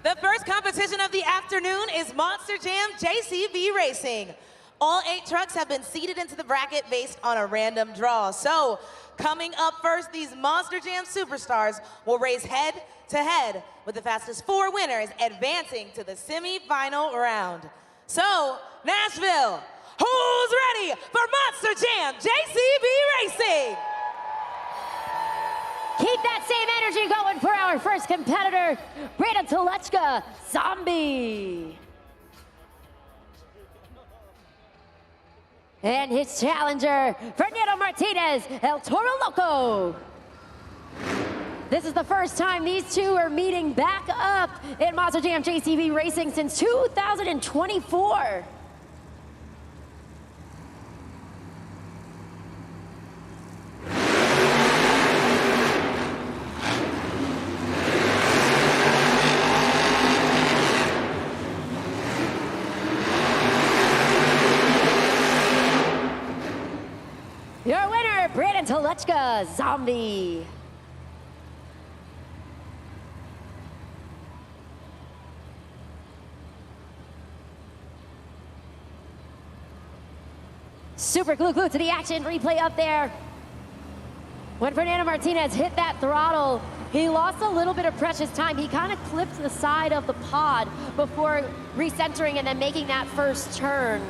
The first competition of the afternoon is Monster Jam JCB Racing. All 8 trucks have been seeded into the bracket based on a random draw. So, coming up first, these Monster Jam superstars will race head-to-head with the fastest 4 winners advancing to the semifinal round. So, Nashville, who's ready for Monster Jam JCB Racing? Keep that same energy going for our first competitor, Brandon Telechka, Zombie. And his challenger, Fernando Martinez, El Toro Loco. This is the first time these two are meeting back up in Monster Jam JCB Racing since 2024. Your winner, Brandon Telechka, Zombie. Super glue to the action replay up there. When Fernando Martinez hit that throttle, he lost a little bit of precious time. He kind of clipped the side of the pod before recentering and then making that first turn.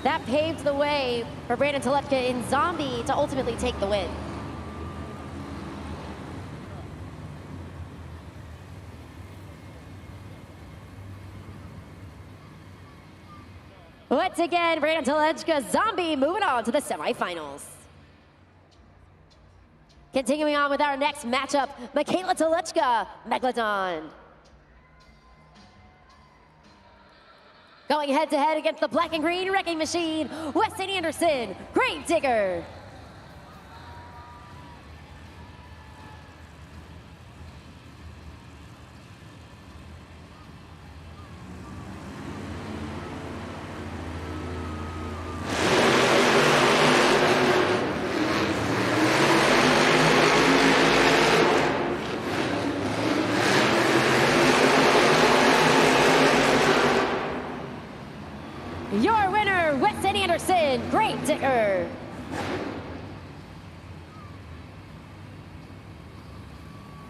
That paved the way for Brandon Telechka in Zombie to ultimately take the win. Once again, Brandon Telechka, Zombie, moving on to the semifinals. Continuing on with our next matchup, Michaela Telechka, Megalodon. Going head-to-head against the black and green wrecking machine, Weston Anderson, Grave Digger. Your winner, Weston Anderson, Grave Digger.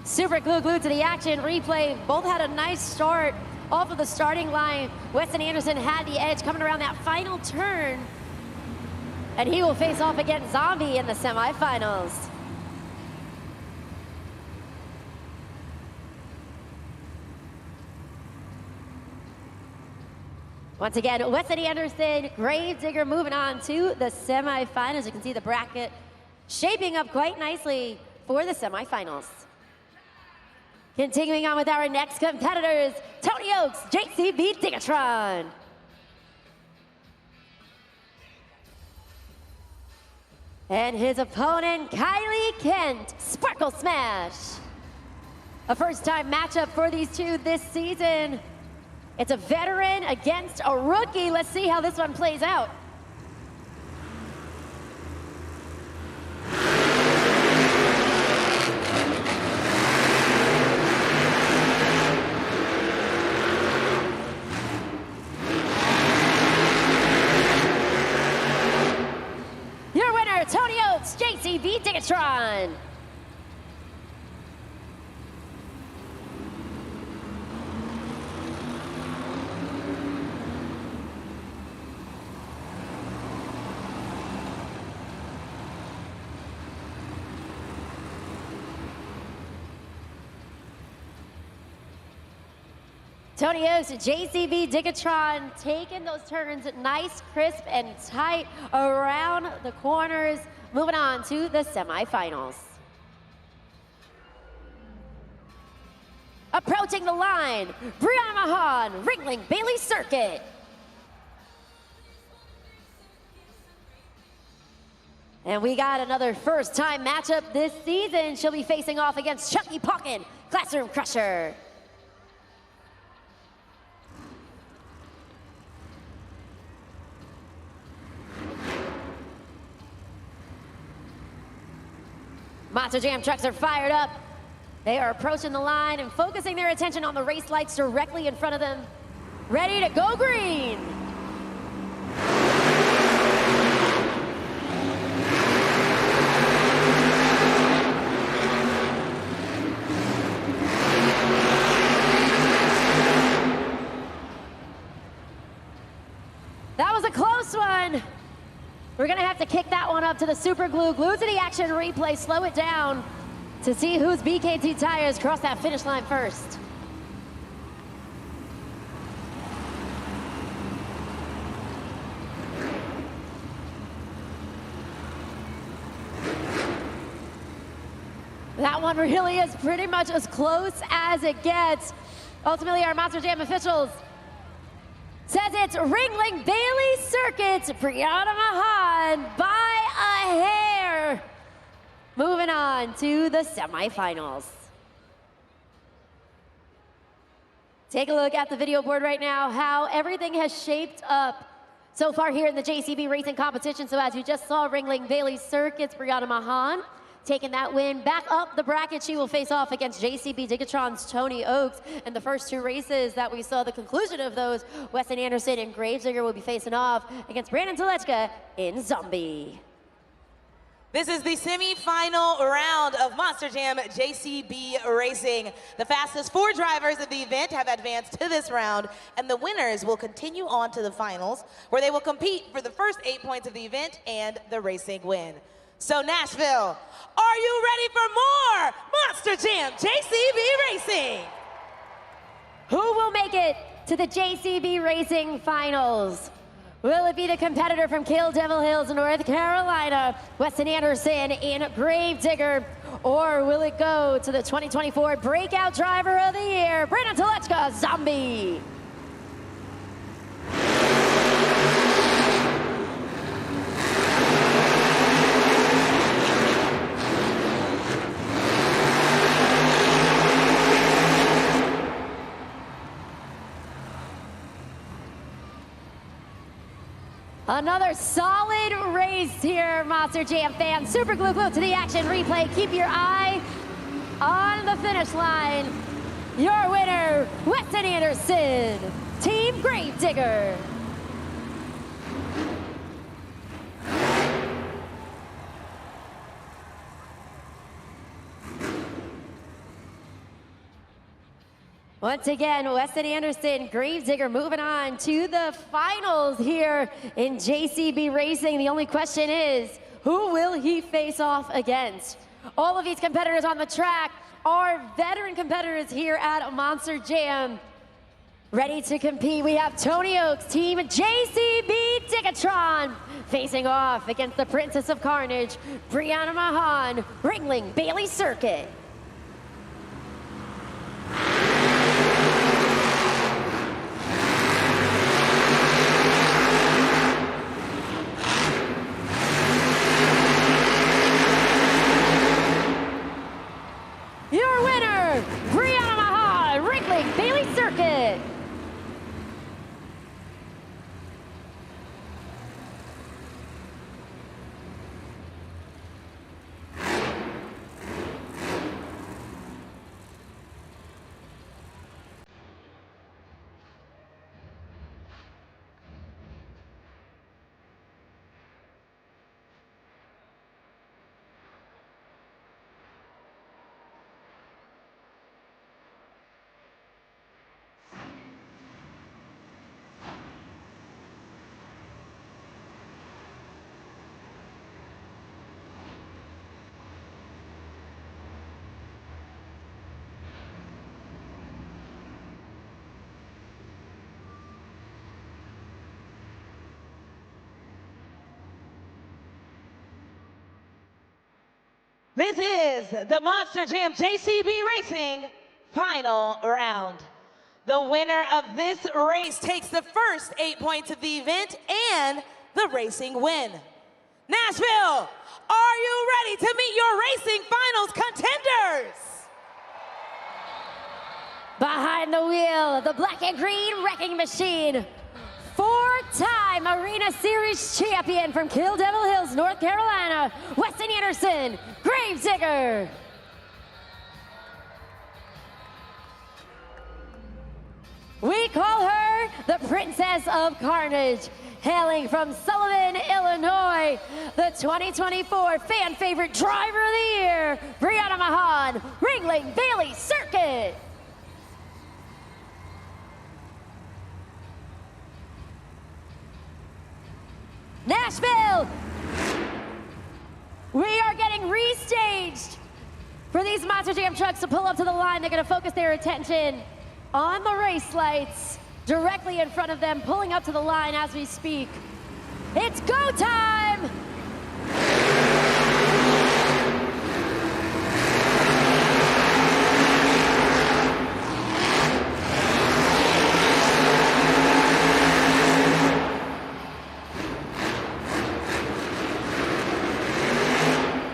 Super glued to the action replay. Both had a nice start off of the starting line. Weston Anderson had the edge coming around that final turn. And he will face off against Zombie in the semifinals. Once again, Weston Anderson, Grave Digger moving on to the semifinals. You can see the bracket shaping up quite nicely for the semifinals. Continuing on with our next competitors, Tony Oaks, JCB Digatron. And his opponent, Kylie Kent, Sparkle Smash. A first-time matchup for these two this season. It's a veteran against a rookie. Let's see how this one plays out. Your winner, Tony Oaks, JCB Digatron. Tony Oaks, JCB Digatron, taking those turns nice, crisp, and tight around the corners. Moving on to the semifinals. Approaching the line, Brianna Mahan, Ringling Bailey Circuit. And we got another first-time matchup this season. She'll be facing off against Chucky Pauken, Classroom Crusher. Monster Jam trucks are fired up. They are approaching the line and focusing their attention on the race lights directly in front of them. Ready to go green. That was a close one. We're gonna have to kick that one up to the super glue. Glue to the action replay, slow it down to see whose BKT tires cross that finish line first. That one really is pretty much as close as it gets. Ultimately, our Monster Jam officials says it's Ringling Bailey Circuit's Brianna Mahan by a hair. Moving on to the semifinals. Take a look at the video board right now, how everything has shaped up so far here in the JCB racing competition. So as you just saw, Ringling Bailey Circuit's Brianna Mahan taking that win back up the bracket. She will face off against JCB Digitron's Tony Oaks. And the first two races that we saw, the conclusion of those, Weston Anderson and Gravedigger will be facing off against Brandon Telechka in Zombie. This is the semi-final round of Monster Jam JCB Racing. The fastest 4 drivers of the event have advanced to this round, and the winners will continue on to the finals, where they will compete for the first 8 points of the event and the racing win. So Nashville, are you ready for more Monster Jam JCB Racing? Who will make it to the JCB Racing Finals? Will it be the competitor from Kill Devil Hills, North Carolina, Weston Anderson in Gravedigger, or will it go to the 2024 Breakout Driver of the Year, Brandon Telechka, Zombie? Another solid race here, Monster Jam fans. Super glue to the action replay. Keep your eye on the finish line. Your winner, Weston Anderson, Team Gravedigger. Once again, Weston Anderson, Gravedigger moving on to the finals here in JCB Racing. The only question is, who will he face off against? All of these competitors on the track are veteran competitors here at Monster Jam. Ready to compete, we have Tony Oaks, Team JCB Digitron, facing off against the Princess of Carnage, Brianna Mahan, Ringling Bailey Circuit. Your winner, Brianna Mahan, Ringling Bailey Circuit. This is the Monster Jam JCB Racing final round. The winner of this race takes the first 8 points of the event and the racing win. Nashville, are you ready to meet your racing finals contenders? Behind the wheel, the black and green wrecking machine. 4-time Arena Series champion from Kill Devil Hills, North Carolina, Weston Anderson, Gravedigger. We call her the Princess of Carnage. Hailing from Sullivan, Illinois, the 2024 fan favorite driver of the year, Brianna Mahan, Ringling Bailey Circuit. Nashville, we are getting restaged for these Monster Jam trucks to pull up to the line. They're gonna focus their attention on the race lights directly in front of them, pulling up to the line as we speak. It's go time!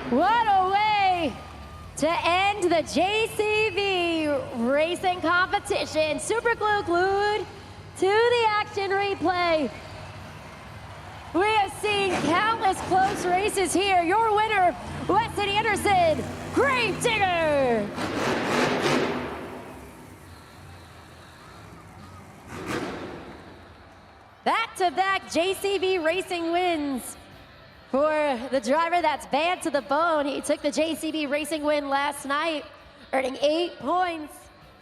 What a way to end the JCV racing competition. Super glue glued to the action replay. We have seen countless close races here. Your winner, Weston Anderson, Gravedigger. Back-to-back JCV racing wins for the driver that's bad to the bone. He took the JCB Racing win last night, earning 8 points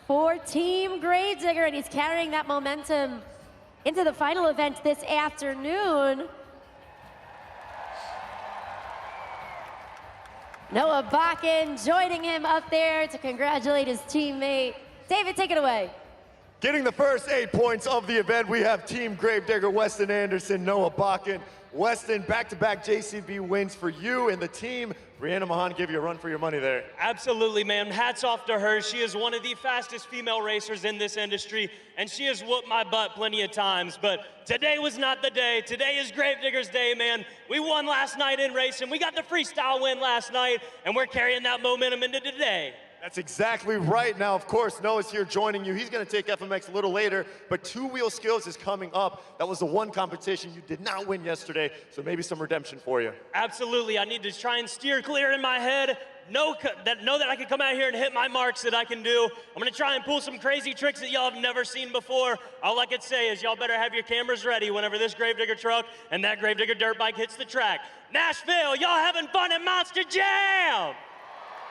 for Team Gravedigger, and he's carrying that momentum into the final event this afternoon. Noah Bakken joining him up there to congratulate his teammate. David, take it away. Getting the first 8 points of the event, we have Team Gravedigger, Weston Anderson, Noah Bakken. Weston, back-to-back JCB wins for you and the team. Brianna Mahan, give you a run for your money there. Absolutely, man. Hats off to her. She is one of the fastest female racers in this industry, and she has whooped my butt plenty of times. But today was not the day. Today is Gravedigger's day, man. We won last night in racing. We got the freestyle win last night, and we're carrying that momentum into today. That's exactly right. Now, of course, Noah's here joining you. He's going to take FMX a little later, but two-wheel skills is coming up. That was the one competition you did not win yesterday, so maybe some redemption for you. Absolutely. I need to try and steer clear in my head. Know that I can come out here and hit my marks that I can do. I'm going to try and pull some crazy tricks that y'all have never seen before. All I can say is y'all better have your cameras ready whenever this Gravedigger truck and that Gravedigger dirt bike hits the track. Nashville, y'all having fun at Monster Jam!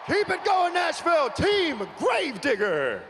Keep it going, Nashville. Team Gravedigger.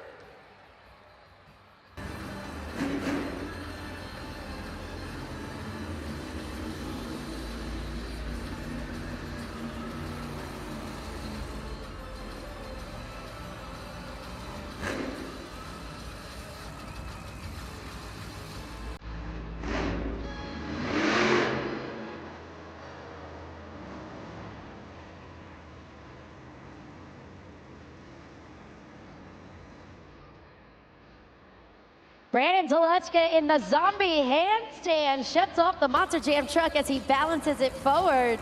Brandon Telechka in the zombie handstand shuts off the Monster Jam truck as he balances it forward.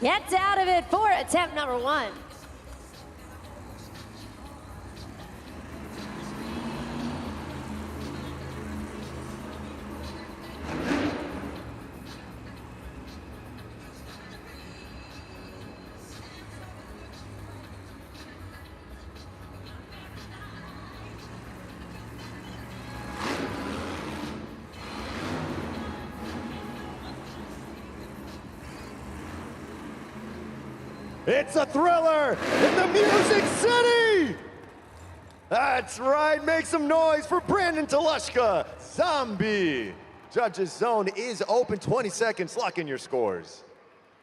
Gets out of it for attempt number 1. It's a thriller in the Music City! That's right, make some noise for Brandon Telechka, Zombie. Judges zone is open, 20 seconds, lock in your scores.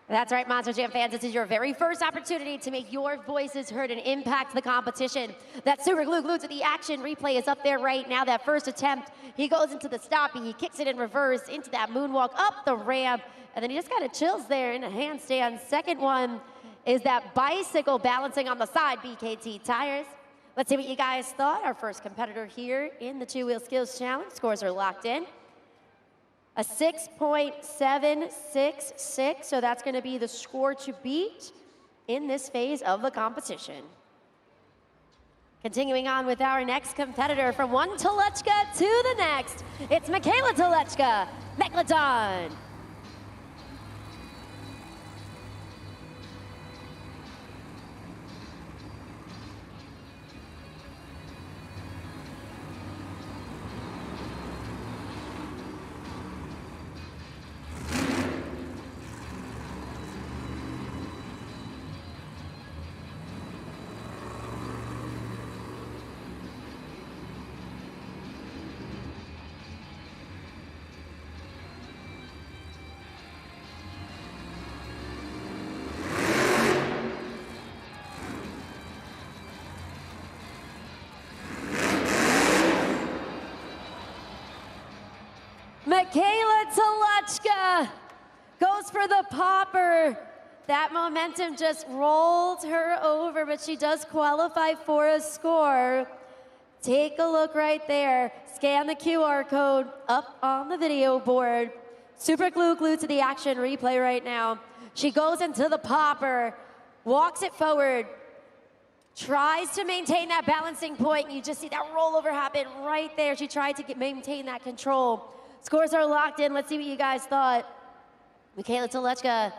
That's right, Monster Jam fans. This is your very first opportunity to make your voices heard and impact the competition. That super glue glued to the action replay is up there right now. That first attempt, he goes into the stoppie, he kicks it in reverse into that moonwalk up the ramp, and then he just kind of chills there in a handstand. Second one is that bicycle balancing on the side, BKT tires. Let's see what you guys thought. Our first competitor here in the two-wheel skills challenge. Scores are locked in. A 6.766, so that's gonna be the score to beat in this phase of the competition. Continuing on with our next competitor, from one Telechka to the next, it's Michaela Telechka, Megalodon. Michaela Toluchka goes for the popper. That momentum just rolled her over, but she does qualify for a score. Take a look right there. Scan the QR code up on the video board. Super glued to the action replay right now. She goes into the popper, walks it forward, tries to maintain that balancing point. You just see that rollover happen right there. She tried to maintain that control. Scores are locked in. Let's see what you guys thought. Michaela Toluchka,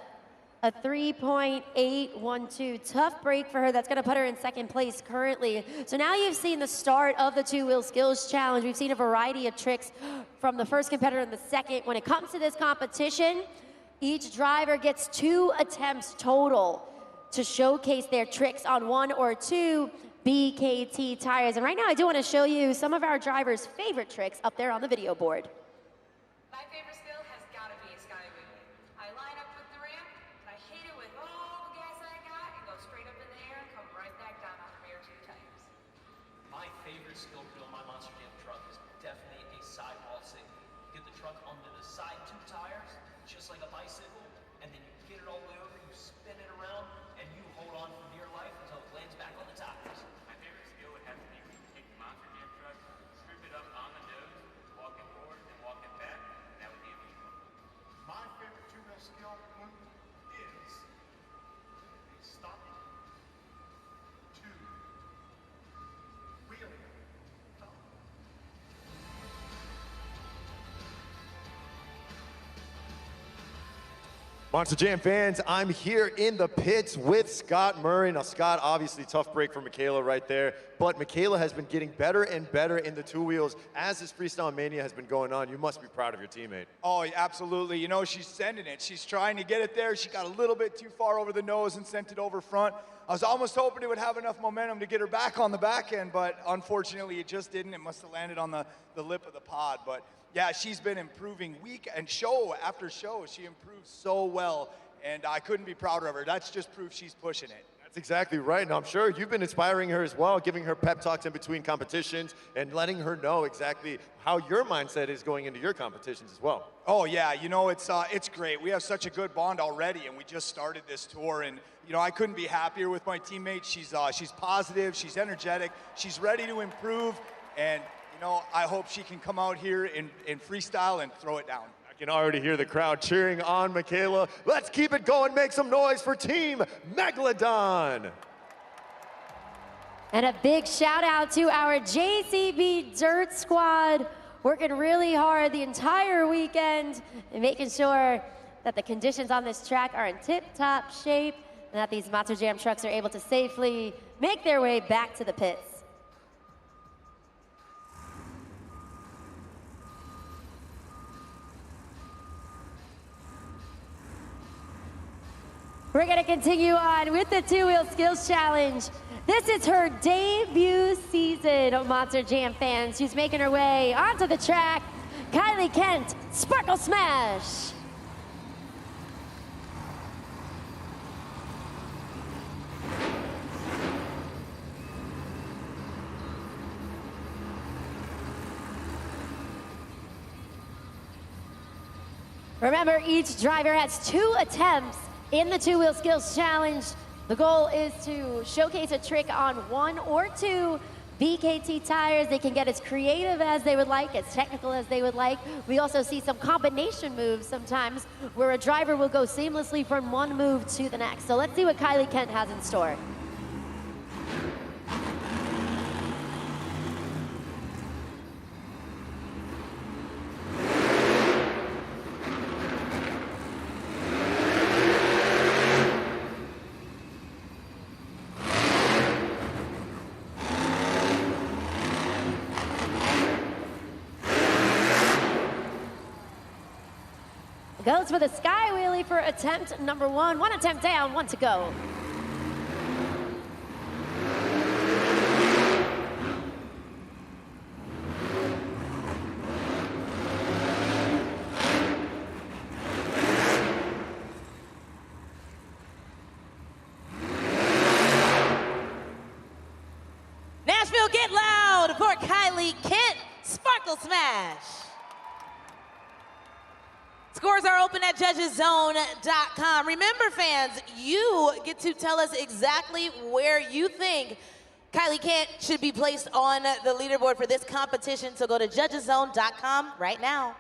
a 3.812. Tough break for her. That's going to put her in second place currently. So now you've seen the start of the two-wheel skills challenge. We've seen a variety of tricks from the first competitor and the second. When it comes to this competition, each driver gets 2 attempts total to showcase their tricks on 1 or 2 BKT tires. And right now I do want to show you some of our drivers' favorite tricks up there on the video board. My favorite skill has got to be sky wheelie. I line up with the ramp, and I hit it with all the gas I got, and go straight up in the air and come right back down on the rear 2 tires. My favorite skill to do on my Monster Jam truck is definitely a sidewall signal. Get the truck under the side 2 tires, just like a bicycle, and then you get it all the way over, you spin it around, and you hold on for dear life until it lands back on the tires. My favorite skill would have to be when you take the Monster Jam truck, strip it up on the nose, walk it forward, and walk it back. That would be amazing. My favorite two-wheel skill move is a stop to wheelie. Monster Jam fans, I'm here in the pits with Scott Murray. Now, Scott, obviously tough break for Michaela right there, but Michaela has been getting better and better in the two wheels as this Freestyle Mania has been going on. You must be proud of your teammate. Oh, absolutely. You know, she's sending it. She's trying to get it there. She got a little bit too far over the nose and sent it over front. I was almost hoping it would have enough momentum to get her back on the back end, but unfortunately it just didn't. It must have landed on the lip of the pod. But yeah, she's been improving week and show after show. She improves so well, and I couldn't be prouder of her. That's just proof she's pushing it. That's exactly right, and I'm sure you've been inspiring her as well, giving her pep talks in between competitions and letting her know exactly how your mindset is going into your competitions as well. Oh yeah, you know, it's great. We have such a good bond already, and we just started this tour, and you know, I couldn't be happier with my teammate. She's positive, she's energetic, she's ready to improve, and you know, I hope she can come out here in freestyle and throw it down. I can already hear the crowd cheering on Michaela. Let's keep it going, make some noise for Team Megalodon. And a big shout out to our JCB Dirt Squad, working really hard the entire weekend and making sure that the conditions on this track are in tip-top shape and that these Monster Jam trucks are able to safely make their way back to the pits. We're gonna continue on with the two-wheel skills challenge. This is her debut season, Monster Jam fans. She's making her way onto the track. Kylie Kent, Sparkle Smash. Remember, each driver has 2 attempts in the two-wheel skills challenge. The goal is to showcase a trick on 1 or 2 BKT tires. They can get as creative as they would like, as technical as they would like. We also see some combination moves sometimes where a driver will go seamlessly from one move to the next. So let's see what Kylie Kent has in store. Goes for the sky wheelie for attempt number 1. 1 attempt down, 1 to go. Nashville, get loud for Kylie Kent, Sparkle Smash. scores are open at judgeszone.com. Remember, fans, you get to tell us exactly where you think Kylie Kent should be placed on the leaderboard for this competition, so go to judgeszone.com right now.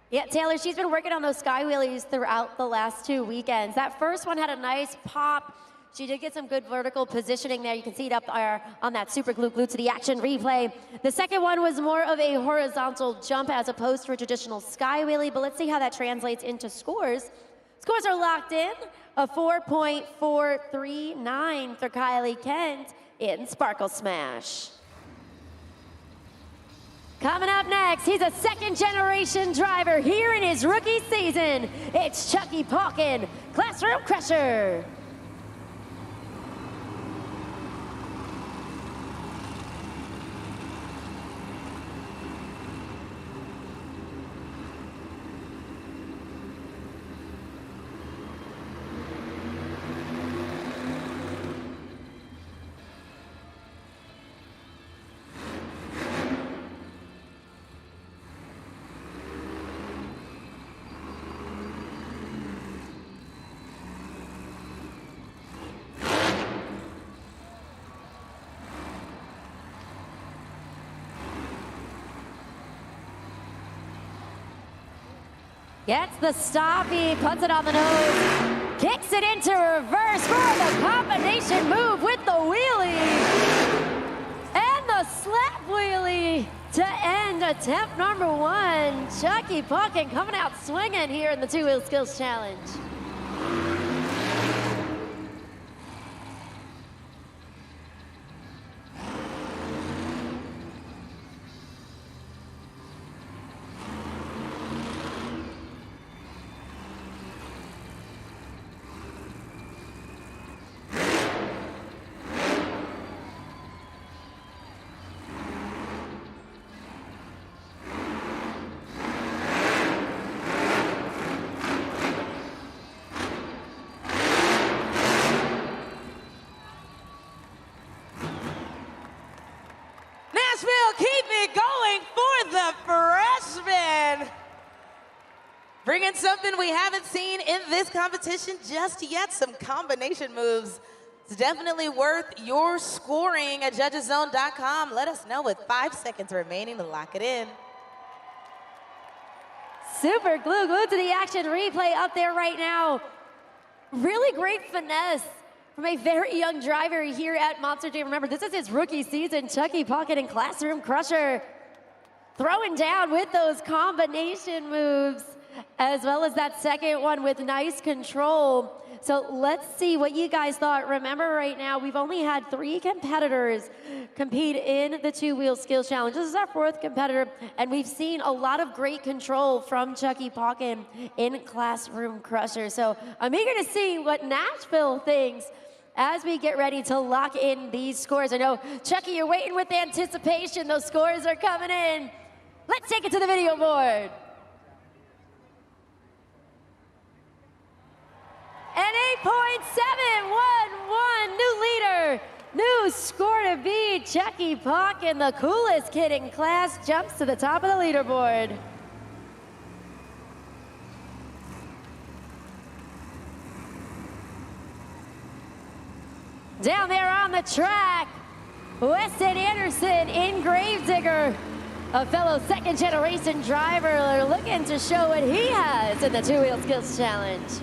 Yeah, Taylor, she's been working on those sky wheelies throughout the last 2 weekends. That first one had a nice pop. She did get some good vertical positioning there. You can see it up there on that super glue to the action replay. The second one was more of a horizontal jump as opposed to a traditional sky wheelie, but let's see how that translates into scores. Scores are locked in, a 4.439 for Kylie Kent in Sparkle Smash. Coming up next, he's a second-generation driver here in his rookie season. It's Chucky Pauken, Classroom Crusher. Gets the stop, he puts it on the nose, kicks it into reverse for the combination move with the wheelie. And the slap wheelie to end attempt number 1. Chucky Pauken coming out swinging here in the two-wheel skills challenge. Nashville, keep it going for the freshman. Bringing something we haven't seen in this competition just yet, some combination moves. It's definitely worth your scoring at judgeszone.com. Let us know with 5 seconds remaining to lock it in. Super glue to the action replay up there right now. Really great finesse from a very young driver here at Monster Jam. Remember, this is his rookie season. Chucky Pauken and Classroom Crusher throwing down with those combination moves, as well as that second one with nice control. So let's see what you guys thought. Remember, right now, we've only had 3 competitors compete in the two-wheel skills challenge. This is our 4th competitor, and we've seen a lot of great control from Chucky Pauken in Classroom Crusher. So I'm eager to see what Nashville thinks as we get ready to lock in these scores. I know, Chucky, you're waiting with anticipation. Those scores are coming in. Let's take it to the video board. An 8.711, new leader, new score to beat. Chucky Pauken, the coolest kid in class, jumps to the top of the leaderboard. Down there on the track, Weston Anderson in Gravedigger, a fellow second-generation driver looking to show what he has in the two-wheel skills challenge.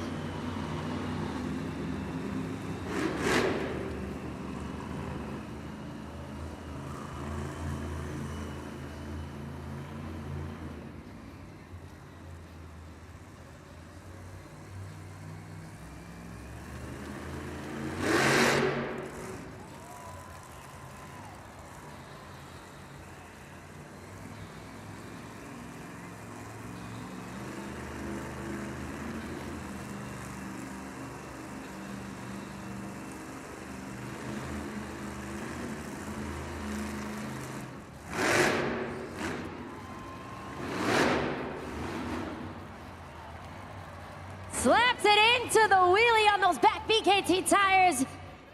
Slaps it into the wheelie on those back BKT tires.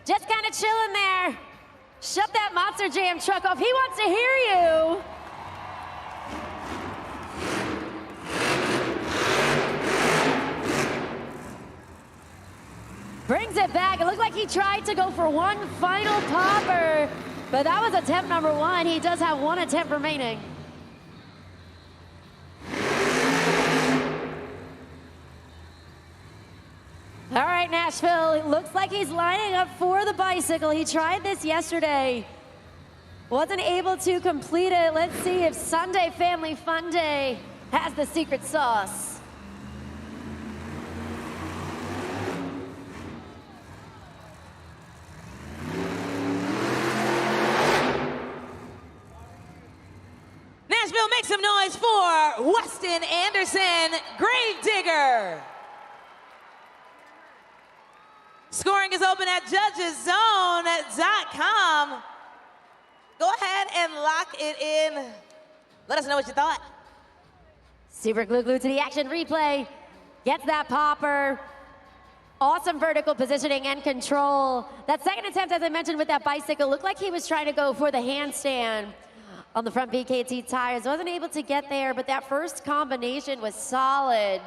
Just kind of chilling there. Shut that Monster Jam truck off. He wants to hear you. Brings it back. It looked like he tried to go for one final popper, but that was attempt number one. He does have one attempt remaining. All right, Nashville, it looks like he's lining up for the bicycle. He tried this yesterday. Wasn't able to complete it. Let's see if Sunday Family Fun Day has the secret sauce. Nashville, make some noise for Weston Anderson, Gravedigger. Scoring is open at judgeszone.com. Go ahead and lock it in. Let us know what you thought. Super glue to the action replay. Gets that popper. Awesome vertical positioning and control. That second attempt, as I mentioned with that bicycle, looked like he was trying to go for the handstand on the front BKT tires. Wasn't able to get there, but that first combination was solid.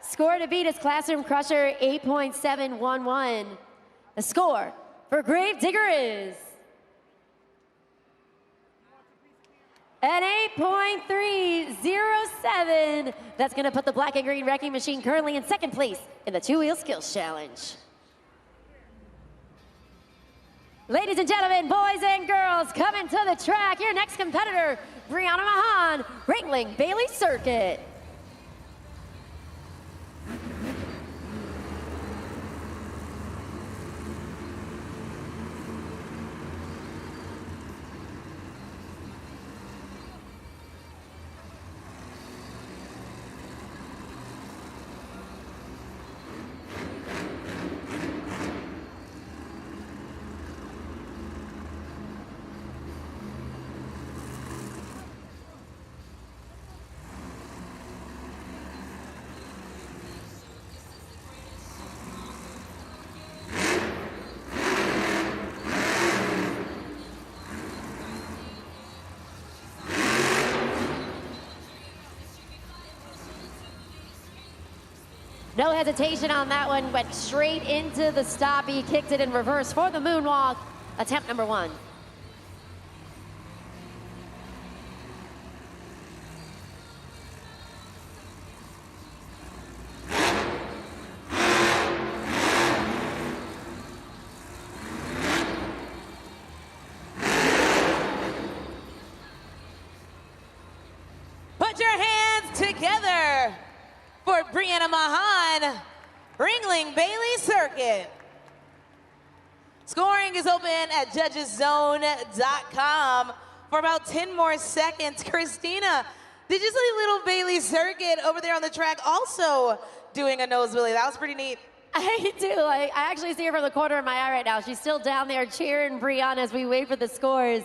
Score to beat is Classroom Crusher 8.711. The score for Gravedigger is an 8.307. That's gonna put the black and green wrecking machine currently in second place in the two-wheel skills challenge. Ladies and gentlemen, boys and girls, coming to the track, your next competitor, Brianna Mahan, Ringling Bailey Circuit. No hesitation on that one, went straight into the stop. He kicked it in reverse for the moonwalk. Attempt number one. Put your hands together for Brianna Mahan, Ringling Bailey Circuit. Scoring is open at judgeszone.com for about 10 more seconds. Christina, did you see little Bailey Circuit over there on the track also doing a nose wheelie? That was pretty neat. I do. I actually see her from the corner of my eye right now. She's still down there cheering Brianna as we wait for the scores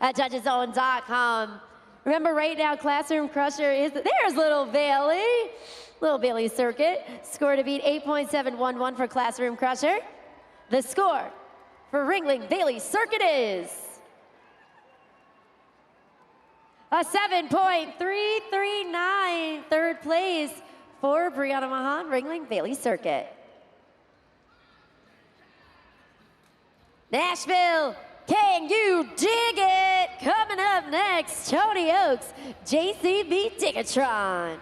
at judgeszone.com. Remember right now, Classroom Crusher is, there's little Bailey. Little Bailey Circuit. Score to beat 8.711 for Classroom Crusher. The score for Ringling Bailey Circuit is a 7.339. Third place for Brianna Mahan, Ringling Bailey Circuit. Nashville, can you dig it? Coming up next, Tony Oaks, JCB Tigatron.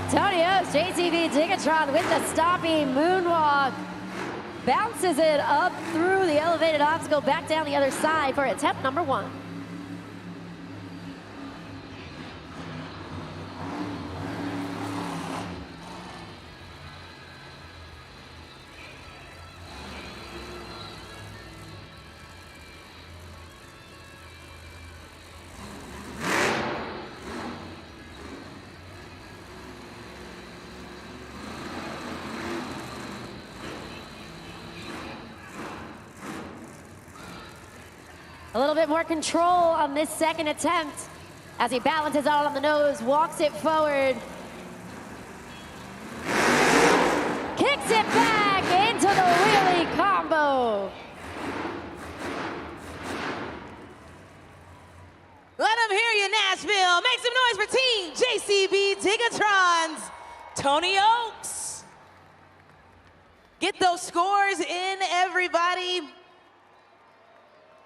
Tony Oaks, JCB Tigatron with the stopping moonwalk. Bounces it up through the elevated obstacle, back down the other side for attempt number one. A little bit more control on this second attempt as he balances out on the nose, walks it forward. Kicks it back into the wheelie combo. Let them hear you, Nashville. Make some noise for Team JCB Digatrons. Tony Oaks. Get those scores in, everybody.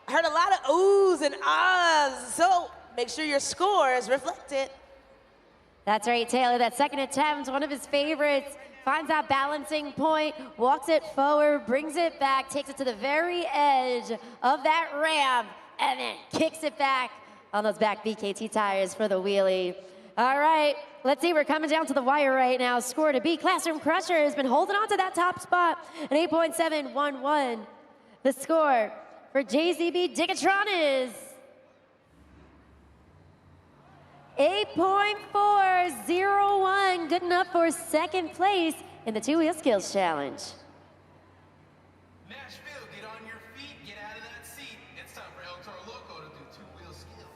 I heard a lot of oohs and ahs, so make sure your scores reflect it. That's right, Taylor. That second attempt, one of his favorites. Finds that balancing point, walks it forward, brings it back, takes it to the very edge of that ramp, and then kicks it back on those back BKT tires for the wheelie. All right, let's see, we're coming down to the wire right now. Score to beat. Classroom Crusher has been holding on to that top spot, an 8.711. The score for JCB Digatron is 8.401, good enough for second place in the two-wheel skills challenge. Nashville, get on your feet, get out of that seat. It's time for El Toro Loco to do two-wheel skill.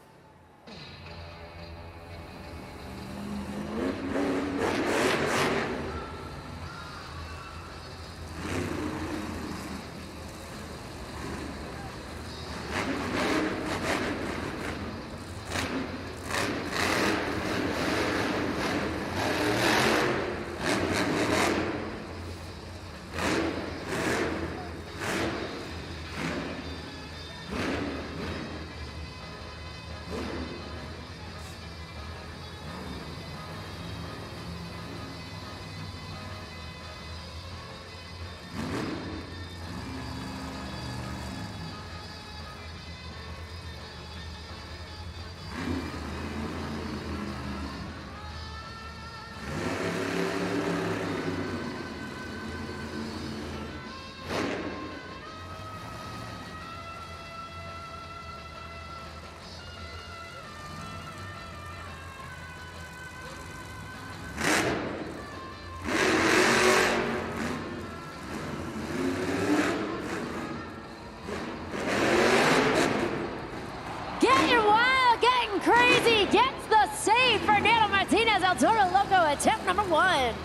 Crazy gets the save. Fernando Martinez, El Toro Loco, attempt number 1.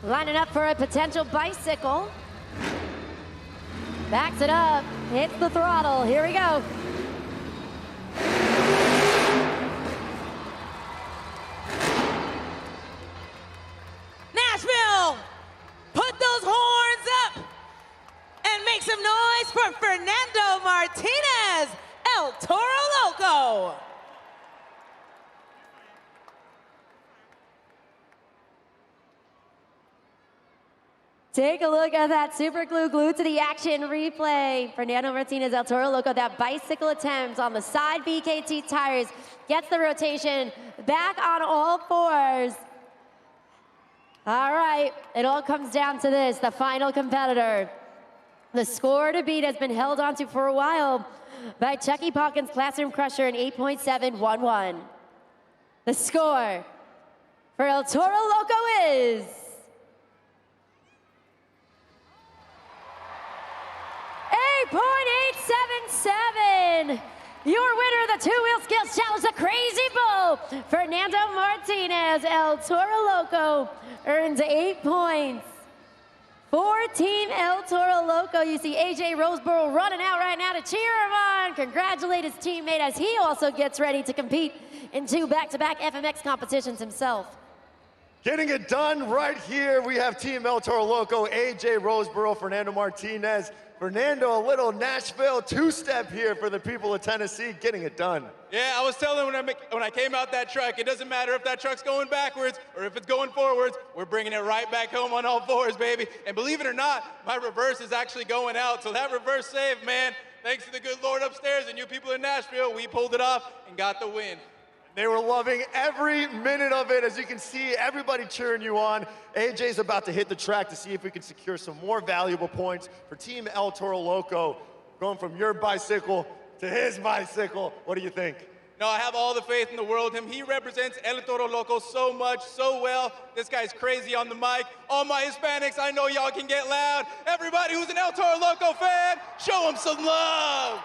Lining up for a potential bicycle. Backs it up, hits the throttle. Here we go. Nashville, put those horns up and make some noise for Fernando Martinez, El Toro Loco. Take a look at that super glue glued to the action replay. Fernando Martinez, El Toro Loco, that bicycle attempt on the side BKT tires, gets the rotation back on all fours. All right, it all comes down to this, the final competitor. The score to beat has been held onto for a while by Chucky Palkins' Classroom Crusher, an 8.711. The score for El Toro Loco is 8.877. Your winner of the two-wheel skills challenge, the Crazy Bull, Fernando Martinez, El Toro Loco, earns 8 points. For Team El Toro Loco, you see AJ Roseborough running out right now to cheer him on. Congratulate his teammate as he also gets ready to compete in 2 back-to-back FMX competitions himself. Getting it done right here. We have Team El Toro Loco, AJ Roseborough, Fernando Martinez. Fernando, a little Nashville two-step here for the people of Tennessee, getting it done. Yeah, I was telling when I came out that truck, it doesn't matter if that truck's going backwards or if it's going forwards, we're bringing it right back home on all fours, baby. And believe it or not, my reverse is actually going out, so that reverse save, man, thanks to the good Lord upstairs and you people in Nashville, we pulled it off and got the win. They were loving every minute of it. As you can see, everybody cheering you on. AJ's about to hit the track to see if we can secure some more valuable points for Team El Toro Loco. Going from your bicycle to his bicycle. What do you think? No, I have all the faith in the world in him. He represents El Toro Loco so much, so well. This guy's crazy on the mic. All my Hispanics, I know y'all can get loud. Everybody who's an El Toro Loco fan, show him some love.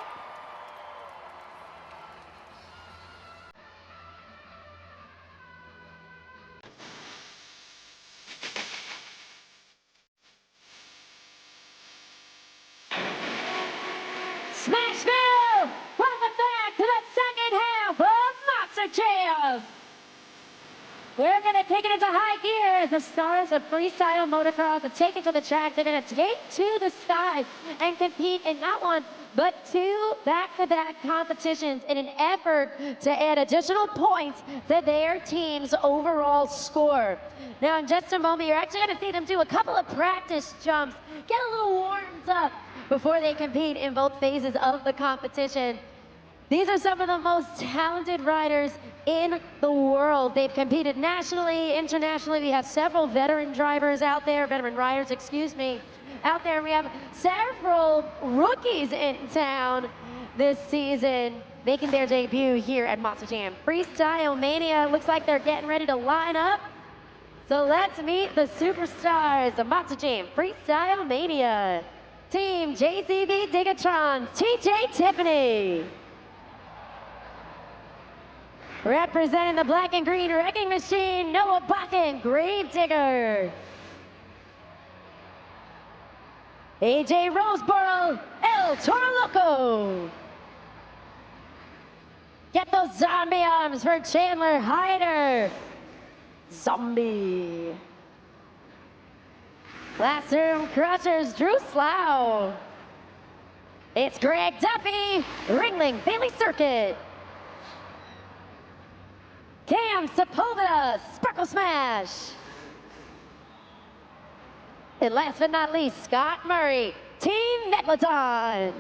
Nashville! Welcome back to the second half of Monster Jam! We're going to take it into high gear as the stars of freestyle motocross are taken to the track. They're going to take to the sky and compete in not one, but two back-to-back competitions in an effort to add additional points to their team's overall score. Now, in just a moment, you're actually going to see them do a couple of practice jumps, get a little warmed up before they compete in both phases of the competition. These are some of the most talented riders in the world. They've competed nationally, internationally. We have several veteran riders out there, out there. We have several rookies in town this season making their debut here at Monster Jam. Freestyle Mania looks like they're getting ready to line up. So let's meet the superstars of Monster Jam Freestyle Mania. Team JCB Digatron, TJ Tiffany. Representing the black and green wrecking machine, Noah Bakken, Gravedigger. AJ Roseboro, El Toro Loco. Get those zombie arms for Chandler Hyder. Zombie. Classroom Crushers, Drew Slough. It's Greg Duffy, Ringling Bailey Circuit. Cam Sepulveda, Sparkle Smash. And last but not least, Scott Murray, Team Megalodon.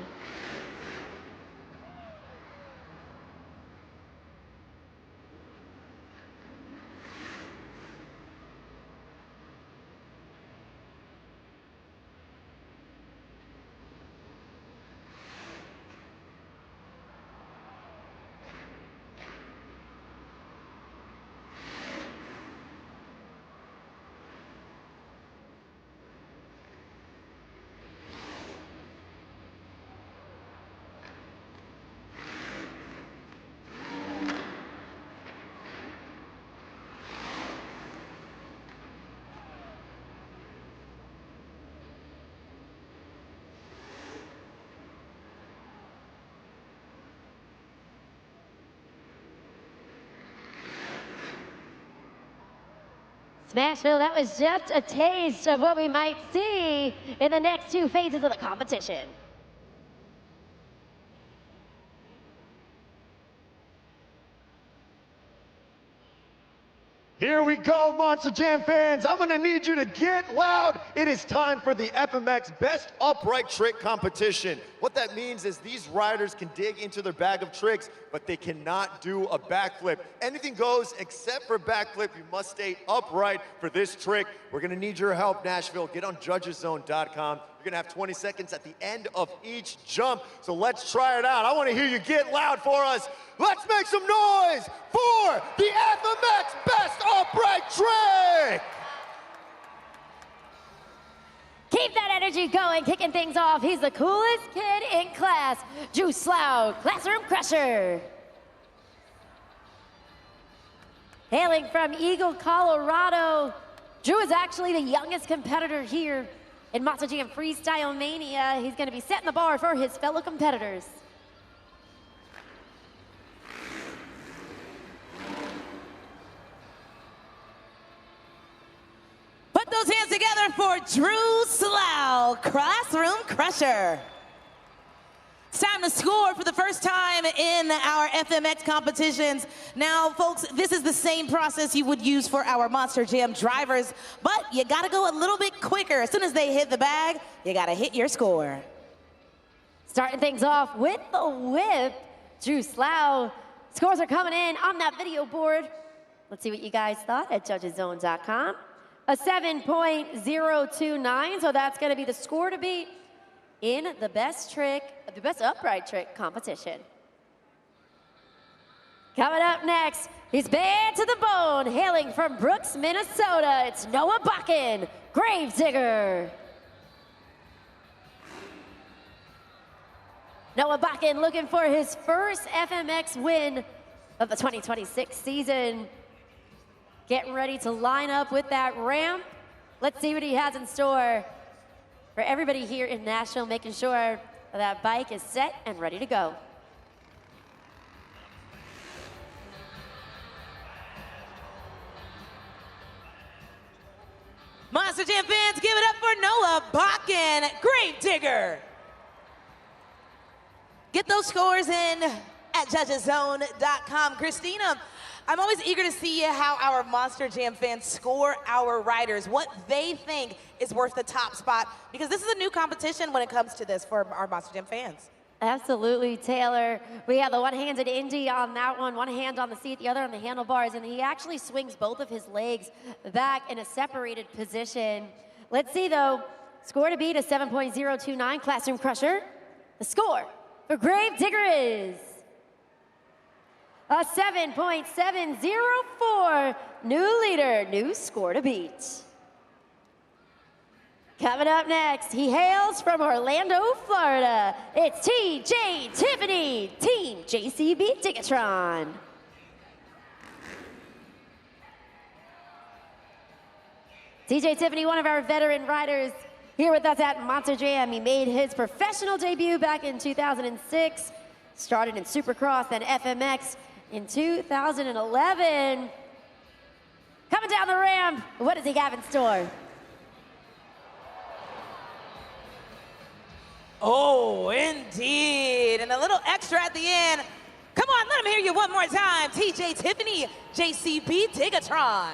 Smashville, that was just a taste of what we might see in the next two phases of the competition. Here we go, Monster Jam fans. I'm gonna need you to get loud. It is time for the FMX Best Upright Trick Competition. What that means is these riders can dig into their bag of tricks, but they cannot do a backflip. Anything goes except for backflip. You must stay upright for this trick. We're gonna need your help, Nashville. Get on judgeszone.com. You're gonna have 20 seconds at the end of each jump. So let's try it out. I wanna hear you get loud for us. Let's make some noise for the FMX Best Upright Trick! Keep that energy going, kicking things off. He's the coolest kid in class, Drew Slough, Classroom Crusher. Hailing from Eagle, Colorado, Drew is actually the youngest competitor here in Monster Jam Freestyle Mania. He's gonna be setting the bar for his fellow competitors. Put those hands together for Drew Slough, Classroom Crusher. It's time to score for the first time in our FMX competitions. Now, folks, this is the same process you would use for our Monster Jam drivers, but you gotta go a little bit quicker. As soon as they hit the bag, you gotta hit your score. Starting things off with the whip, Drew Slough Scores are coming in on that video board. Let's see what you guys thought at judgeszone.com. A 7.029, so that's going to be the score to beat in the best upright trick competition. Coming up next, he's bad to the bone, hailing from Brooks, Minnesota. It's Noah Bakken, Gravedigger. Noah Bakken looking for his first FMX win of the 2026 season. Getting ready to line up with that ramp. Let's see what he has in store for everybody here in Nashville, making sure that bike is set and ready to go. Monster Jam fans, give it up for Noah Bakken, Gravedigger. Get those scores in at judgeszone.com. Christina, I'm always eager to see how our Monster Jam fans score our riders, what they think is worth the top spot, because this is a new competition when it comes to this for our Monster Jam fans. Absolutely, Taylor. We have the one-handed Indy on that one hand on the seat, the other on the handlebars, and he actually swings both of his legs back in a separated position. Let's see, though. Score to beat a 7.029 Classroom Crusher. The score for Gravedigger is a 7.704. New leader, new score to beat. Coming up next, he hails from Orlando, Florida. It's TJ Tiffany, Team JCB Tigatron. TJ Tiffany, one of our veteran riders, here with us at Monster Jam. He made his professional debut back in 2006, started in Supercross and FMX in 2011. Coming down the ramp, what does he have in store? Oh, indeed. And a little extra at the end. Come on, let him hear you one more time. TJ Tiffany, JCB Tigatron.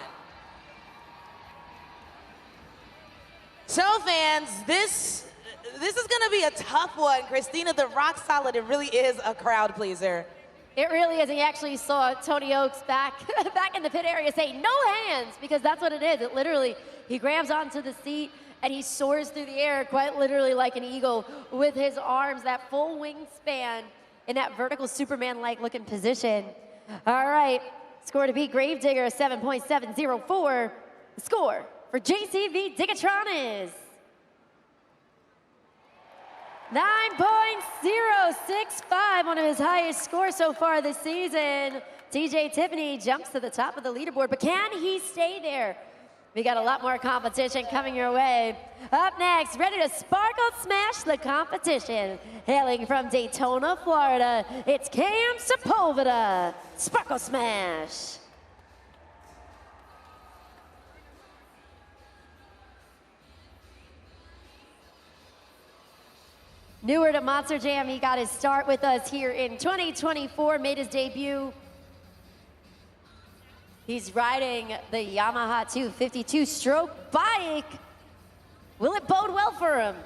So fans, this is gonna be a tough one. Christina, the rock solid, it really is a crowd pleaser. It really is. He actually saw Tony Oaks back in the pit area say, no hands, because that's what it is. It literally, he grabs onto the seat and he soars through the air quite literally like an eagle with his arms, that full wingspan in that vertical Superman-like looking position. All right, score to beat Gravedigger, 7.704. The score for JCB Tigatron is 9.065, one of his highest scores so far this season. TJ Tiffany jumps to the top of the leaderboard, but can he stay there? We got a lot more competition coming your way. Up next, ready to sparkle smash the competition. Hailing from Daytona, Florida, it's Cam Sepulveda. Sparkle smash. Newer to Monster Jam, he got his start with us here in 2024, made his debut. He's riding the Yamaha 252 stroke bike. Will it bode well for him?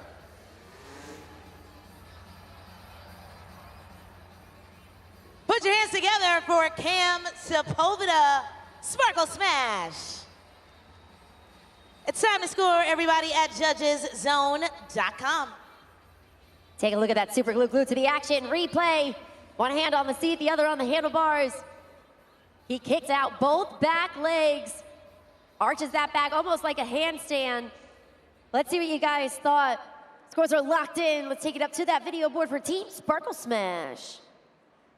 Put your hands together for Cam Sepulveda, Sparkle Smash. It's time to score, everybody, at judgeszone.com. Take a look at that super glue to the action replay. One hand on the seat, the other on the handlebars. He kicks out both back legs, arches that back almost like a handstand. Let's see what you guys thought. Scores are locked in. Let's take it up to that video board for Team Sparkle Smash.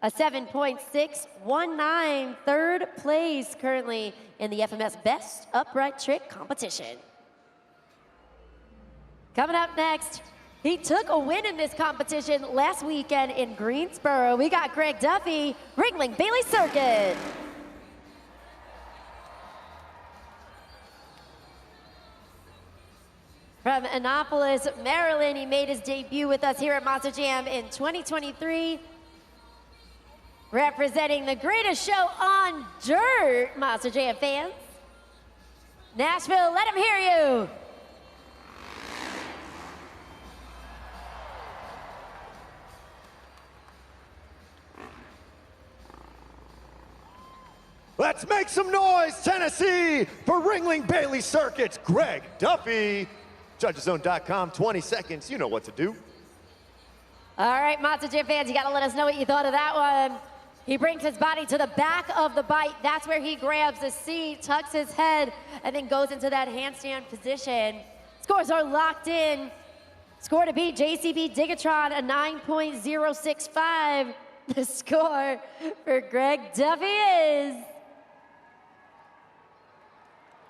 A 7.619, third place currently in the FMS Best Upright Trick Competition. Coming up next, he took a win in this competition last weekend in Greensboro. We got Greg Duffy, Ringling Bailey Circuit. From Annapolis, Maryland, he made his debut with us here at Monster Jam in 2023. Representing the greatest show on dirt, Monster Jam fans. Nashville, let him hear you. Let's make some noise, Tennessee, for Ringling Bailey Circuit's Greg Duffy. JudgesZone.com, 20 seconds, you know what to do. All right, Monster Jam fans, you gotta let us know what you thought of that one. He brings his body to the back of the bike. That's where he grabs the seat, tucks his head, and then goes into that handstand position. Scores are locked in. Score to beat JCB Digatron, a 9.065. The score for Greg Duffy is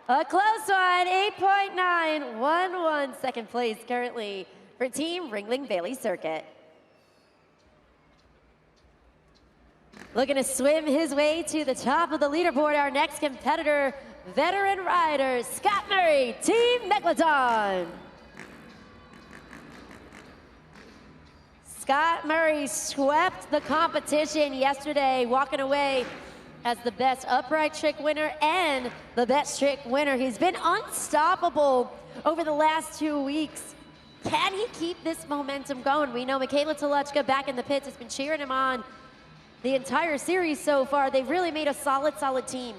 a close one, 8.911. Second place currently for Team Ringling Bailey Circuit. Looking to swim his way to the top of the leaderboard, our next competitor, veteran rider, Scott Murray, Team Megalodon. Scott Murray swept the competition yesterday, walking away as the best upright trick winner and the best trick winner. He's been unstoppable over the last 2 weeks. Can he keep this momentum going? We know Michaela Toluchka back in the pits has been cheering him on the entire series so far. They've really made a solid team.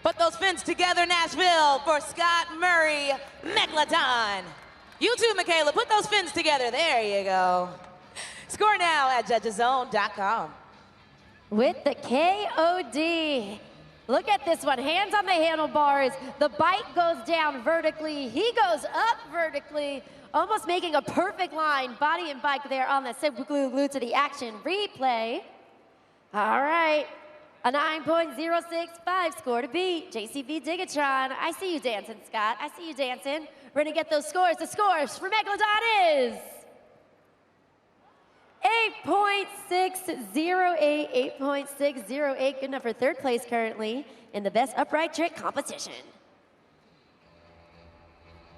Put those fins together, Nashville, for Scott Murray, Megalodon. You too, Michaela, put those fins together. There you go. Score now at JudgesZone.com. With the KOD. Look at this one, hands on the handlebars. The bike goes down vertically. He goes up vertically, almost making a perfect line, body and bike there on the glue to the action replay. All right, a 9.065 score to beat. JCB Digatron. I see you dancing, Scott. I see you dancing. We're gonna get those scores. The scores for Megalodon is 8.608, 8.608. Good enough for third place currently in the best upright trick competition.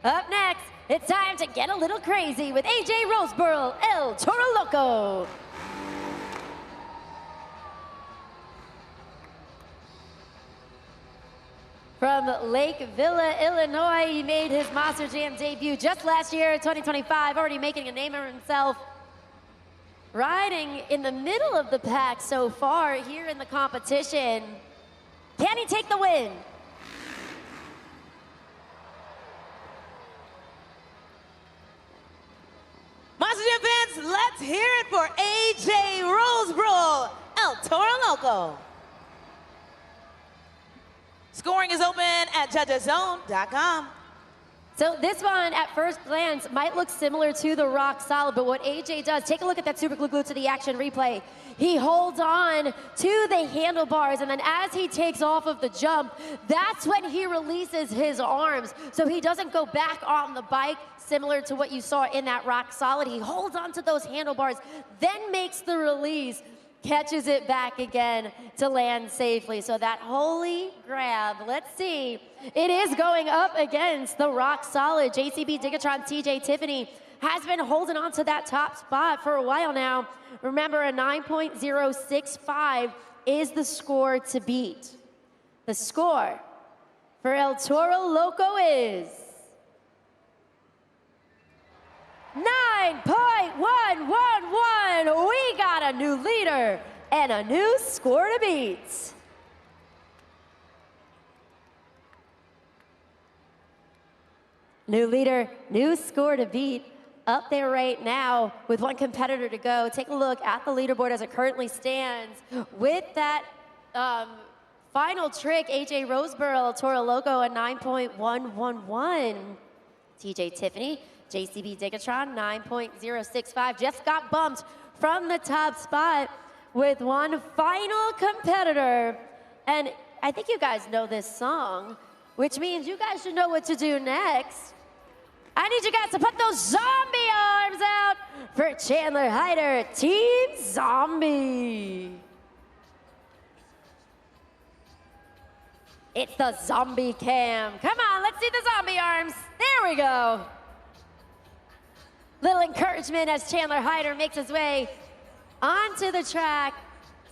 Up next, it's time to get a little crazy with AJ Roseborough, El Toro Loco. From Lake Villa, Illinois, he made his Monster Jam debut just last year, 2025, already making a name for himself. Riding in the middle of the pack so far here in the competition. Can he take the win? Monster Jam fans, let's hear it for AJ Roseborough, El Toro Loco. Scoring is open at JudgesZone.com. So this one, at first glance, might look similar to the Rock Solid, but what AJ does, take a look at that super glue to the action replay. He holds on to the handlebars, and then as he takes off of the jump, that's when he releases his arms. So he doesn't go back on the bike, similar to what you saw in that Rock Solid. He holds on to those handlebars, then makes the release, catches it back again to land safely. So that holy grab, let's see. It is going up against the Rock Solid. JCB Digatron TJ Tiffany has been holding on to that top spot for a while now. Remember, a 9.065 is the score to beat. The score for El Toro Loco is 9.111. We got a new leader and a new score to beat. New leader, new score to beat. Up there right now with one competitor to go. Take a look at the leaderboard as it currently stands. With that final trick, AJ Roseborough, Toro Loco, a 9.111. TJ Tiffany, JCB Digatron, 9.065. Just got bumped from the top spot with one final competitor. And I think you guys know this song, which means you guys should know what to do next. I need you guys to put those zombie arms out for Chandler Hyder, Team Zombie. It's the zombie cam. Come on, let's see the zombie arms. There we go. Little encouragement as Chandler Hyder makes his way onto the track,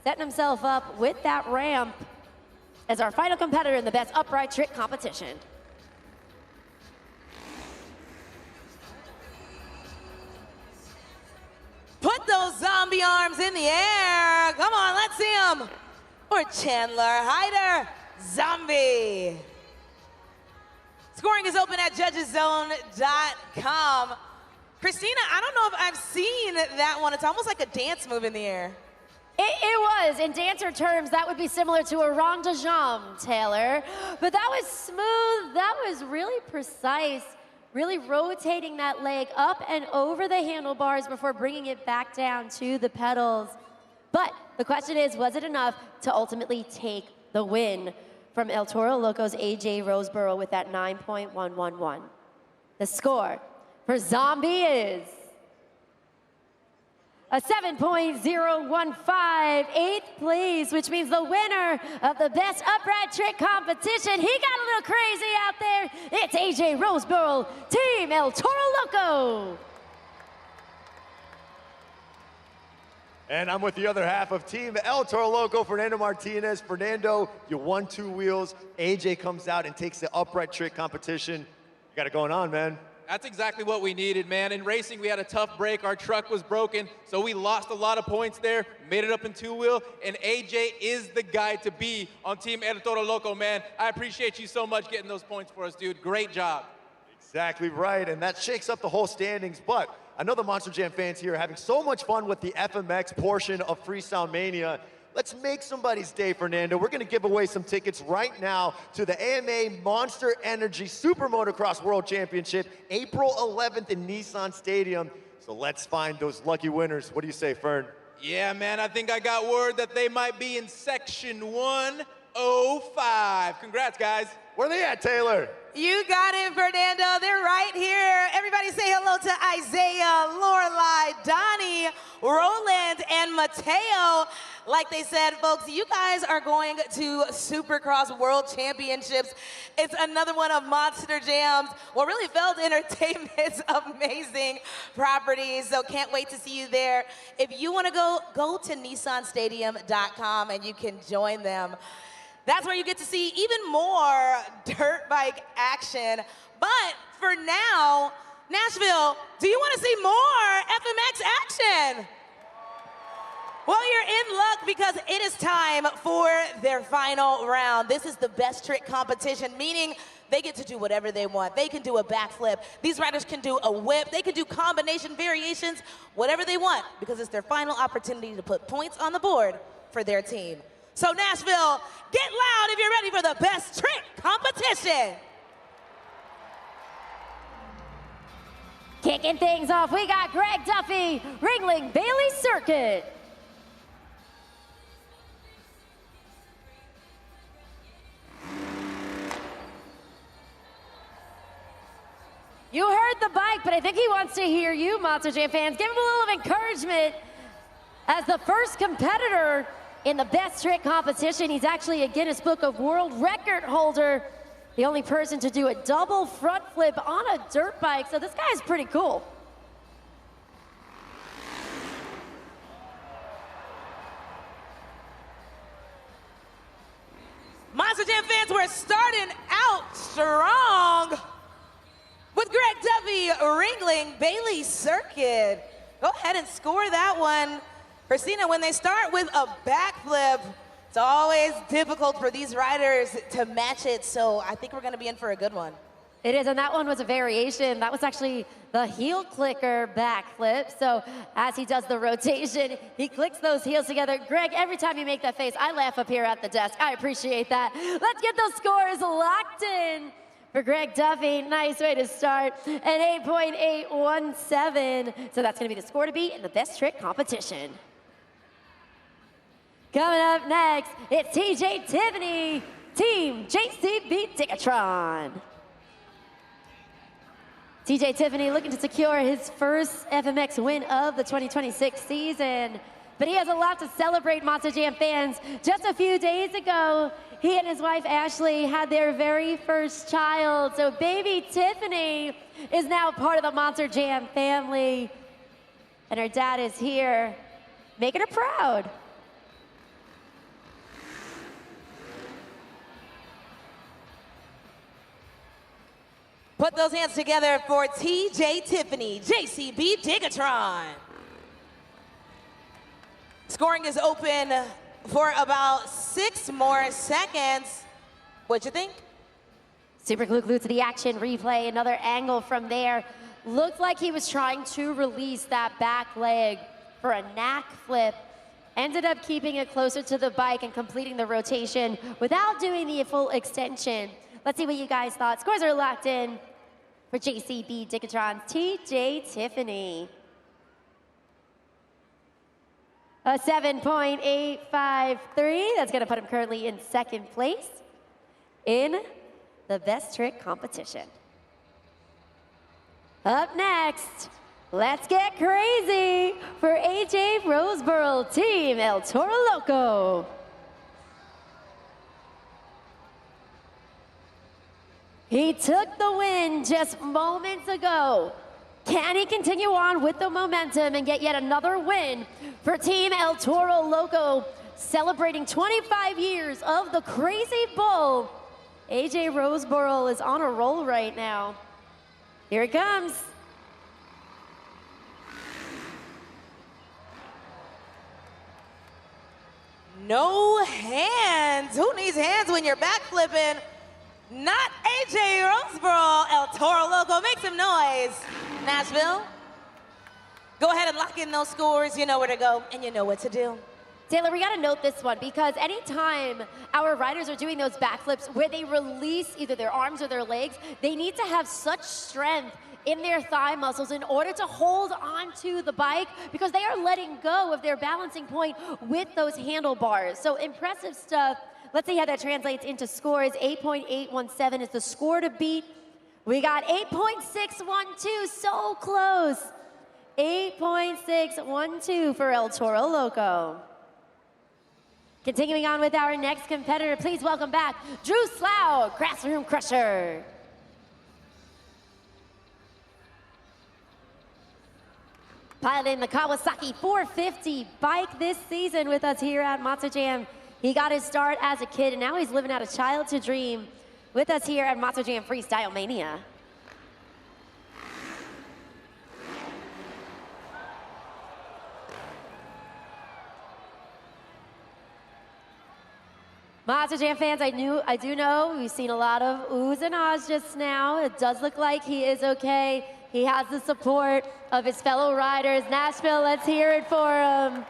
setting himself up with that ramp as our final competitor in the best upright trick competition. those zombie arms in the air. Come on, let's see them. For Chandler Hyder, zombie. Scoring is open at judgeszone.com. Christina, I don't know if I've seen that one. It's almost like a dance move in the air. It was. In dancer terms, that would be similar to a rond de jambe, Taylor. But that was smooth. That was really precise. Really rotating that leg up and over the handlebars before bringing it back down to the pedals. But the question is, was it enough to ultimately take the win from El Toro Loco's AJ Roseborough with that 9.111? The score for Zombie is a 7.015, eighth place, which means the winner of the best upright trick competition. He got a little crazy out there. It's AJ Roseborough, Team El Toro Loco. And I'm with the other half of Team El Toro Loco, Fernando Martinez. Fernando, you won 2 wheels. AJ comes out and takes the upright trick competition. You got it going on, man. That's exactly what we needed, man. In racing, we had a tough break. Our truck was broken, so we lost a lot of points there, made it up in 2-wheel, and AJ is the guy to be on Team El Toro Loco, man. I appreciate you so much getting those points for us, dude. Great job. Exactly right, and that shakes up the whole standings, but I know the Monster Jam fans here are having so much fun with the FMX portion of Freestyle Mania. Let's make somebody's day, Fernando. We're gonna give away some tickets right now to the AMA Monster Energy Super Motocross World Championship, April 11th in Nissan Stadium. So let's find those lucky winners. What do you say, Fern? Yeah, man, I think I got word that they might be in section 105. Congrats, guys. Where are they at, Taylor? You got it, Fernando. They're right here. Everybody say hello to Isaiah, Lorelai, Donnie, Roland, and Mateo. Like they said, folks, you guys are going to Supercross World Championships. It's another one of Monster Jam's, well, really Feld Entertainment's amazing properties. So can't wait to see you there. If you want to go to nissanstadium.com and you can join them. That's where you get to see even more dirt bike action. But for now, Nashville, do you want to see more FMX action? Well, you're in luck because it is time for their final round. This is the best trick competition, meaning they get to do whatever they want. They can do a backflip. These riders can do a whip. They can do combination variations, whatever they want, because it's their final opportunity to put points on the board for their team. So Nashville, get loud if you're ready for the best trick competition. Kicking things off, we got Greg Duffy, Ringling Bailey Circuit. You heard the bike, but I think he wants to hear you, Monster Jam fans. Give him a little encouragement. As the first competitor in the best trick competition, he's actually a Guinness Book of World Record holder. The only person to do a double front flip on a dirt bike, so this guy is pretty cool. Monster Jam fans, we're starting out strong with Greg Duffy, Ringling Bailey Circuit. Go ahead and score that one. Christina, when they start with a backflip, it's always difficult for these riders to match it, so I think we're gonna be in for a good one. It is, and that one was a variation. That was actually the heel clicker backflip. So as he does the rotation, he clicks those heels together. Greg, every time you make that face, I laugh up here at the desk. I appreciate that. Let's get those scores locked in for Greg Duffy. Nice way to start. An 8.817. So that's gonna be the score to beat in the best trick competition. Coming up next, it's TJ Tiffany, Team JCB Ticketron. TJ Tiffany looking to secure his first FMX win of the 2026 season. But he has a lot to celebrate, Monster Jam fans. Just a few days ago, he and his wife Ashley had their very first child. So baby Tiffany is now part of the Monster Jam family. And her dad is here, making her proud. Put those hands together for TJ Tiffany, JCB Ticketron. Scoring is open for about 6 more seconds. What'd you think? Super glue to the action replay. Another angle from there. Looked like he was trying to release that back leg for a knack flip. Ended up keeping it closer to the bike and completing the rotation without doing the full extension. Let's see what you guys thought. Scores are locked in for JCB Dickatron's TJ Tiffany. A 7.853. That's going to put him currently in second place in the best trick competition. Up next, let's get crazy for AJ Roseboro Team El Toro Loco. He took the win just moments ago. Can he continue on with the momentum and get yet another win for Team El Toro Loco, celebrating 25 years of the Crazy Bull? AJ Roseboro is on a roll right now. Here it comes. No hands. Who needs hands when you're backflipping? Not AJ Roseboro. El Toro Loco. Make some noise, Nashville. Go ahead and lock in those scores. You know where to go, and you know what to do. Taylor, we got to note this one because anytime our riders are doing those backflips where they release either their arms or their legs, they need to have such strength in their thigh muscles in order to hold onto the bike because they are letting go of their balancing point with those handlebars. So impressive stuff. Let's see how that translates into scores. 8.817 is the score to beat. We got 8.612, so close. 8.612 for El Toro Loco. Continuing on with our next competitor, please welcome back Drew Slough, Grassroom Crusher. Piloting the Kawasaki 450 bike this season with us here at Monster Jam. He got his start as a kid, and now he's living out a childhood dream with us here at Monster Jam Freestyle Mania. Monster Jam fans, I do know we've seen a lot of oohs and ahs just now. It does look like he is okay. He has the support of his fellow riders. Nashville, let's hear it for him.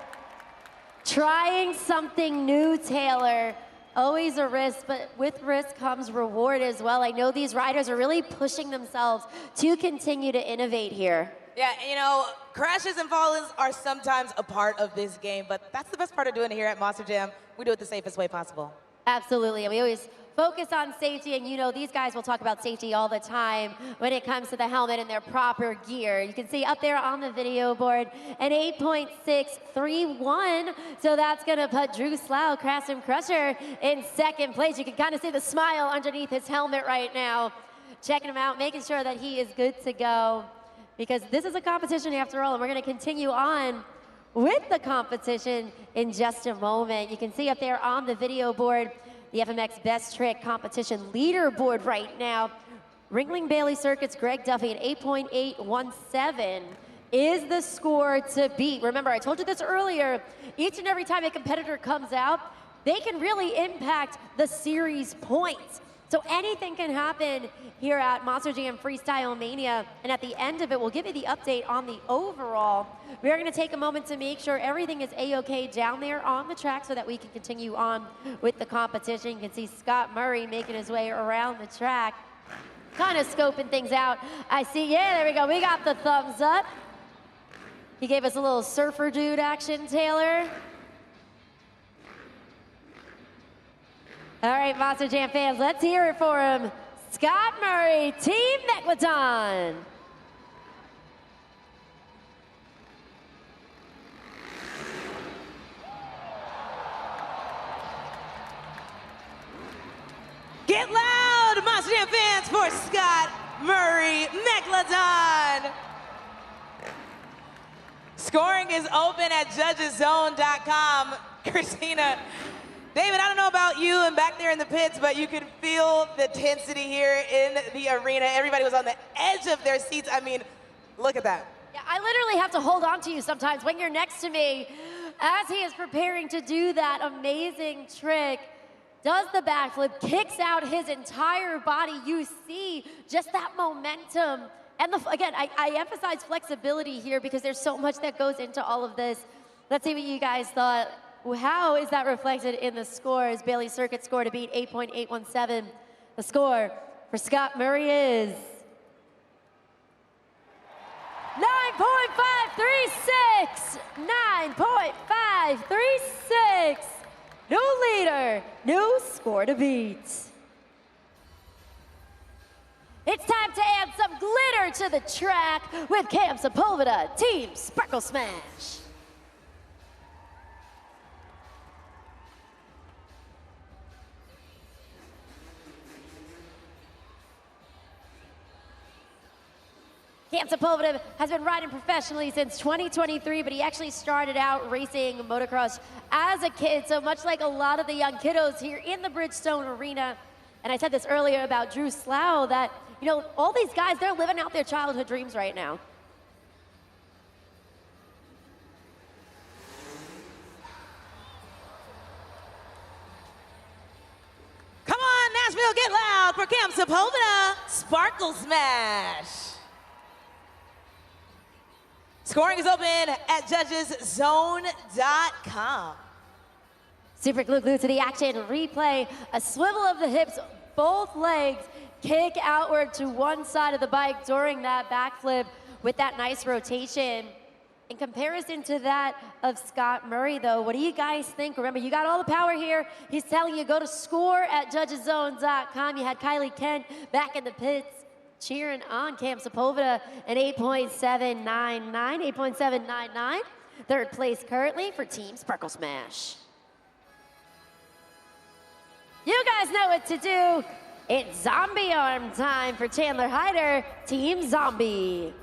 Trying something new, Taylor. Always a risk, but with risk comes reward as well. I know these riders are really pushing themselves to continue to innovate here. Yeah, you know, crashes and falls are sometimes a part of this game, but that's the best part of doing it here at Monster Jam. We do it the safest way possible. Absolutely, and we always focus on safety, and you know these guys will talk about safety all the time when it comes to the helmet and their proper gear. You can see up there on the video board an 8.631, so that's going to put Drew Slough, Grassroom Crusher, in second place. You can kind of see the smile underneath his helmet right now, checking him out, making sure that he is good to go, because this is a competition after all, and we're going to continue on with the competition in just a moment. You can see up there on the video board the FMX Best Trick Competition leaderboard right now. Ringling Bailey Circuit's Greg Duffy at 8.817 is the score to beat. Remember, I told you this earlier, each and every time a competitor comes out, they can really impact the series points. So anything can happen here at Monster Jam Freestyle Mania, and at the end of it, we'll give you the update on the overall. We are going to take a moment to make sure everything is A-OK down there on the track so that we can continue on with the competition. You can see Scott Murray making his way around the track, kind of scoping things out. I see, yeah, there we go. We got the thumbs up. He gave us a little surfer dude action, Taylor. All right, Monster Jam fans, let's hear it for him. Scott Murray, Team Megalodon. Get loud, Monster Jam fans, for Scott Murray, Megalodon. Scoring is open at judgeszone.com. Christina, David, I don't know about you and back there in the pits, but you can feel the intensity here in the arena. Everybody was on the edge of their seats. I mean, look at that. Yeah, I literally have to hold on to you sometimes when you're next to me as he is preparing to do that amazing trick, does the backflip, kicks out his entire body. You see just that momentum. And again, I emphasize flexibility here because there's so much that goes into all of this. Let's see what you guys thought. How is that reflected in the scores? Bailey Circuit score to beat 8.817. The score for Scott Murray is 9.536. 9.536. New leader, new score to beat. It's time to add some glitter to the track with Cam Sepulveda, Team Sparkle Smash. Cam Sepulveda has been riding professionally since 2023, but he actually started out racing motocross as a kid, so much like a lot of the young kiddos here in the Bridgestone Arena. And I said this earlier about Drew Slough, that, you know, all these guys, they're living out their childhood dreams right now. Come on, Nashville, get loud for Cam Sepulveda, Sparkle Smash. Scoring is open at judgeszone.com. Super glued to the action replay. A swivel of the hips, both legs kick outward to one side of the bike during that backflip with that nice rotation. In comparison to that of Scott Murray, though, what do you guys think? Remember, you got all the power here. He's telling you go to score at judgeszone.com. You had Kylie Kent back in the pits cheering on Cam Sepulveda, an 8.799, 8.799. Third place currently for Team Sparkle Smash. You guys know what to do. It's zombie arm time for Chandler Hyder, Team Zombie.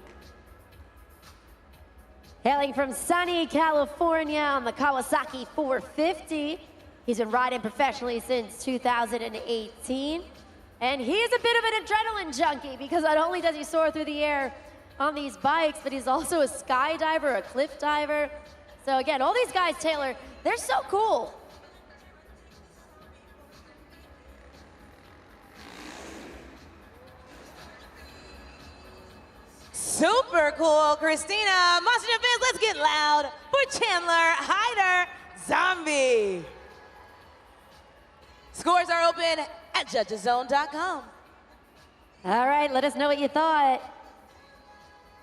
Hailing from sunny California on the Kawasaki 450. He's been riding professionally since 2018. And he's a bit of an adrenaline junkie because not only does he soar through the air on these bikes, but he's also a skydiver, a cliff diver. So again, all these guys, Taylor, they're so cool. Super cool, Christina. Monster Jam fans, let's get loud for Chandler Hyder, Zombie. Scores are open at judgeszone.com. All right, let us know what you thought.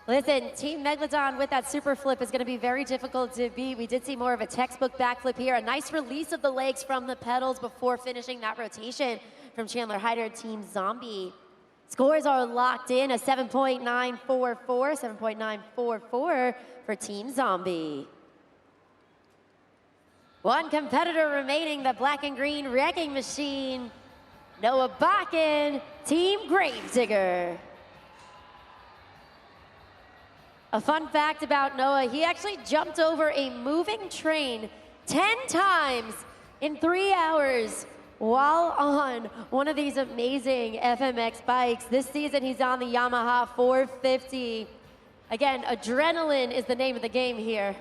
Listen, Team Megalodon with that super flip is going to be very difficult to beat. We did see more of a textbook backflip here. A nice release of the legs from the pedals before finishing that rotation from Chandler Hyder, Team Zombie. Scores are locked in, a 7.944 for Team Zombie. One competitor remaining, the black and green wrecking machine, Noah Bakken, Team Gravedigger. A fun fact about Noah, he actually jumped over a moving train 10 times in 3 hours while on one of these amazing FMX bikes. This season, he's on the Yamaha 450. Again, adrenaline is the name of the game here.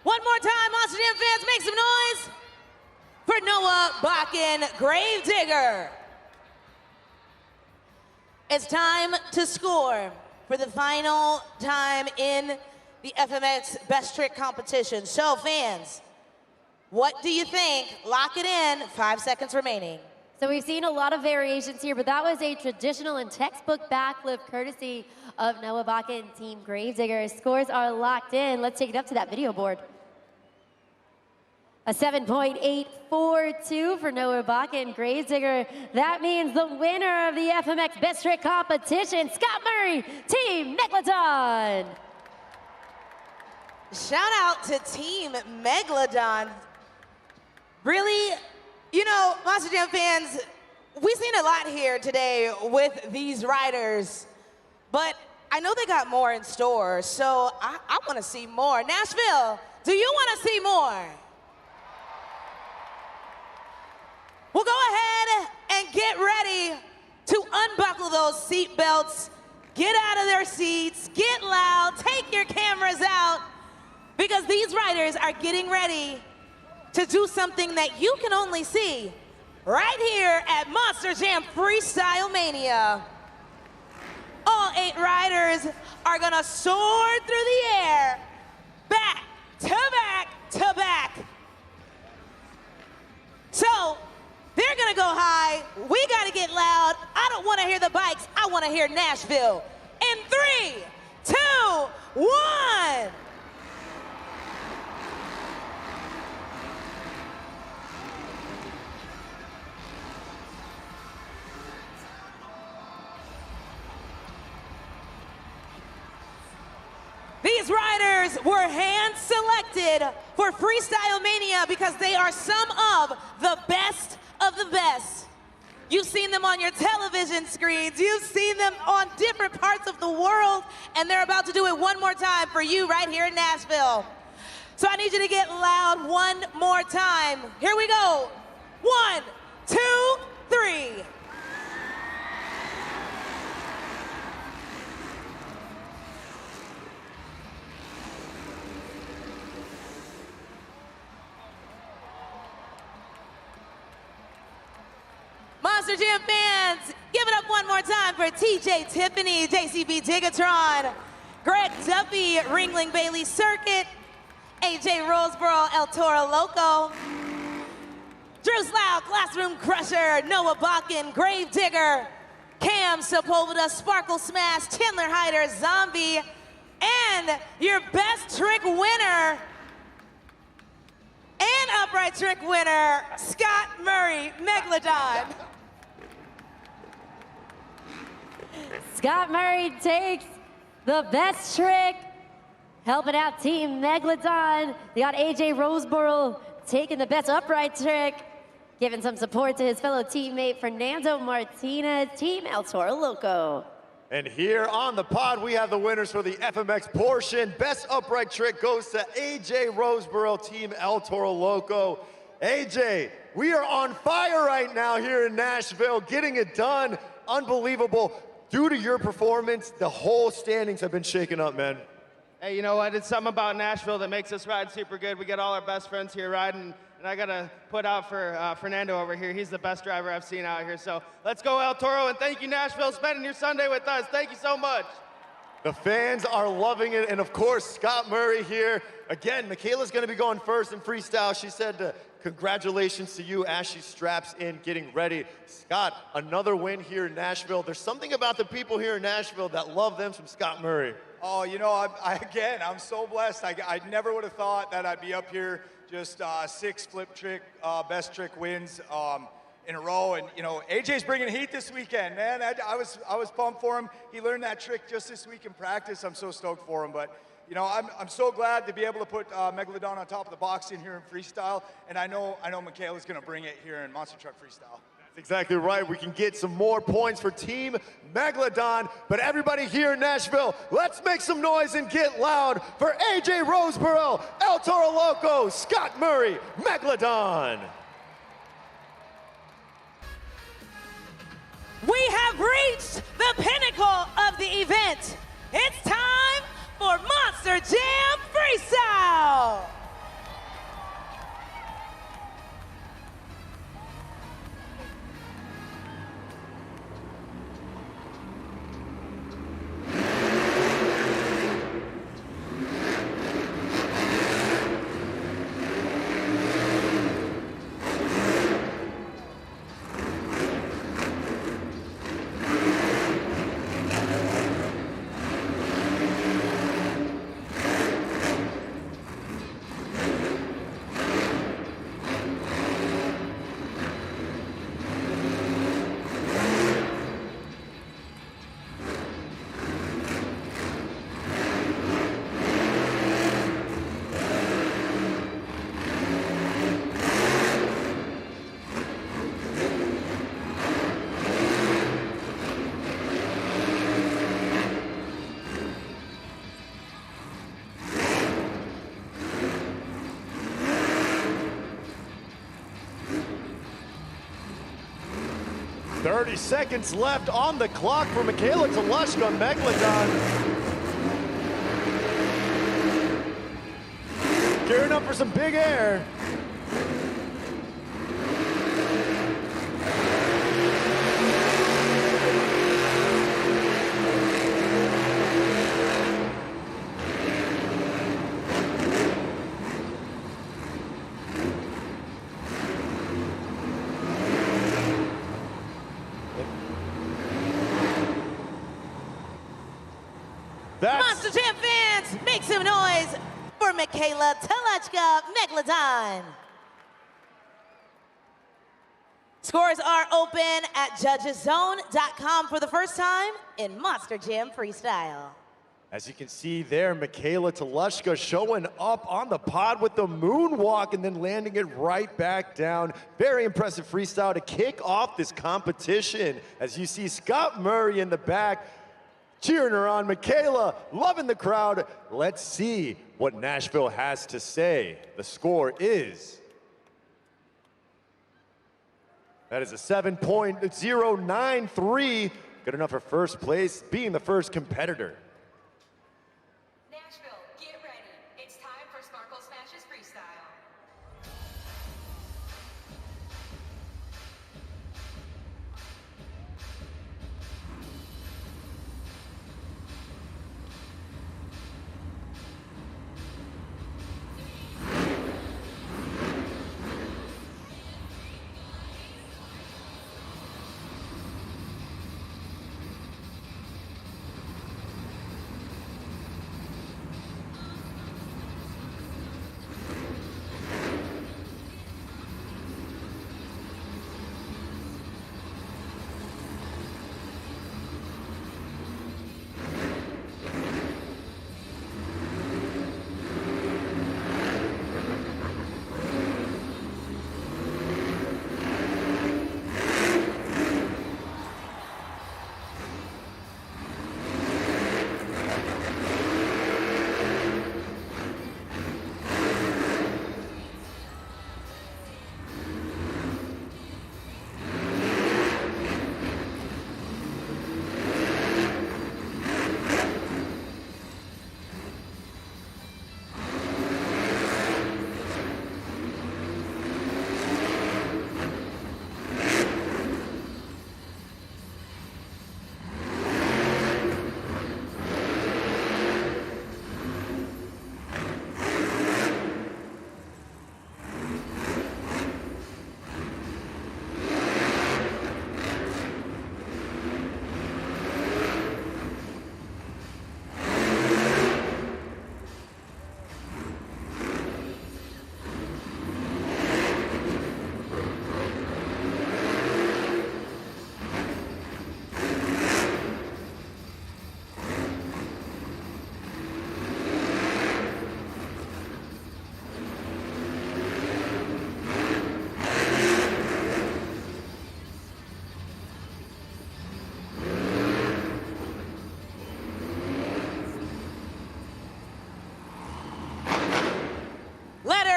One more time, Monster Jam fans, make some noise for Noah Bakken, Gravedigger. It's time to score for the final time in the FMX Best Trick competition. So fans, what do you think? Lock it in, 5 seconds remaining. So we've seen a lot of variations here, but that was a traditional and textbook backflip courtesy of Noah Bakken, Team Gravedigger. Scores are locked in. Let's take it up to that video board. A 7.842 for Noah Bakken, Gravedigger. That means the winner of the FMX Best Trick competition, Scott Murray, Team Megalodon. Shout out to Team Megalodon. Really, you know, Monster Jam fans, we've seen a lot here today with these riders, but I know they got more in store, so I want to see more. Nashville, do you want to see more? Well, go ahead and get ready to unbuckle those seat belts, get out of their seats, get loud, take your cameras out, because these riders are getting ready to do something that you can only see right here at Monster Jam Freestyle Mania. All 8 riders are gonna soar through the air, back to back to back. So, they're gonna go high, we gotta get loud. I don't wanna hear the bikes, I wanna hear Nashville. In 3, 2, 1. These riders were hand-selected for Freestyle Mania because they are some of the best of the best. You've seen them on your television screens, you've seen them on different parts of the world, and they're about to do it one more time for you right here in Nashville. So I need you to get loud one more time. Here we go. 1, 2, 3. Monster Jam fans, give it up one more time for TJ Tiffany, JCB Digatron, Greg Duffy, Ringling Bailey Circuit, AJ Roseboro, El Toro Loco, Drew Slough, Classroom Crusher, Noah Bakken, Grave Digger, Cam Sepulveda, Sparkle Smash, Chandler Hyder, Zombie, and your best trick winner and upright trick winner, Scott Murray, Megalodon. Scott Murray takes the best trick, helping out Team Megalodon. They got AJ Roseboro taking the best upright trick, giving some support to his fellow teammate Fernando Martinez, Team El Toro Loco. And here on the pod, we have the winners for the FMX portion. Best upright trick goes to AJ Roseboro, Team El Toro Loco. AJ, we are on fire right now here in Nashville, getting it done. Unbelievable. Due to your performance, the whole standings have been shaken up, man. Hey, you know what? It's something about Nashville that makes us ride super good. We get all our best friends here riding, and I gotta put out for Fernando over here. He's the best driver I've seen out here. So let's go, El Toro, and thank you, Nashville, spending your Sunday with us. Thank you so much. The fans are loving it, and of course, Scott Murray here. Again, Michaela's gonna be going first in freestyle. She said congratulations to you as she straps in, getting ready. Scott, another win here in Nashville. There's something about the people here in Nashville that love them some Scott Murray. Oh, you know, again, I'm so blessed. I never would have thought that I'd be up here, just 6 flip trick, best trick wins in a row. And, you know, AJ's bringing heat this weekend, man. I was pumped for him. He learned that trick just this week in practice. I'm so stoked for him. But, you know, I'm so glad to be able to put Megalodon on top of the box in here in freestyle. And I know Michaela's going to bring it here in Monster Truck Freestyle. That's exactly right. We can get some more points for Team Megalodon. But everybody here in Nashville, let's make some noise and get loud for AJ Roseboro, El Toro Loco, Scott Murray, Megalodon. We have reached the pinnacle of the event. It's time for Monster Jam Freestyle. 30 seconds left on the clock for Michaela Tolushka, Megalodon. Gearing up for some big air. Monster Jam fans, make some noise for Michaela Tolushka, Megalodon. Scores are open at judgeszone.com for the first time in Monster Jam Freestyle. As you can see there, Michaela Tolushka showing up on the pod with the moonwalk and then landing it right back down. Very impressive freestyle to kick off this competition. As you see Scott Murray in the back, cheering her on. Michaela, loving the crowd. Let's see what Nashville has to say. The score is... that is a 7.093. Good enough for first place, being the first competitor. Nashville, get ready. It's time for Sparkle Smashes Freestyle.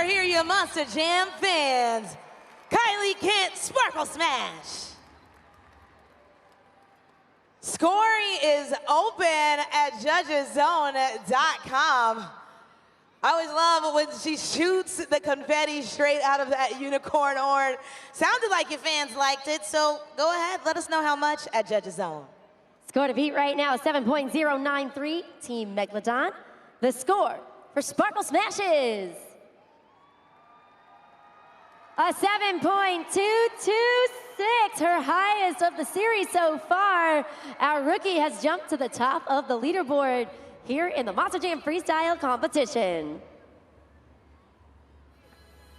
Hear you, Monster Jam fans. Kylie Kent, Sparkle Smash. Scoring is open at judgeszone.com. I always love when she shoots the confetti straight out of that unicorn horn. Sounded like your fans liked it, so go ahead, let us know how much at Judges Zone. Score to beat right now, 7.093, Team Megalodon. The score for Sparkle Smashes, a 7.226, her highest of the series so far. Our rookie has jumped to the top of the leaderboard here in the Monster Jam Freestyle competition.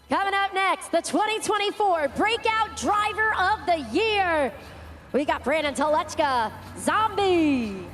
Coming up next, the 2024 Breakout Driver of the Year. We got Brandon Tolushka, Zombie.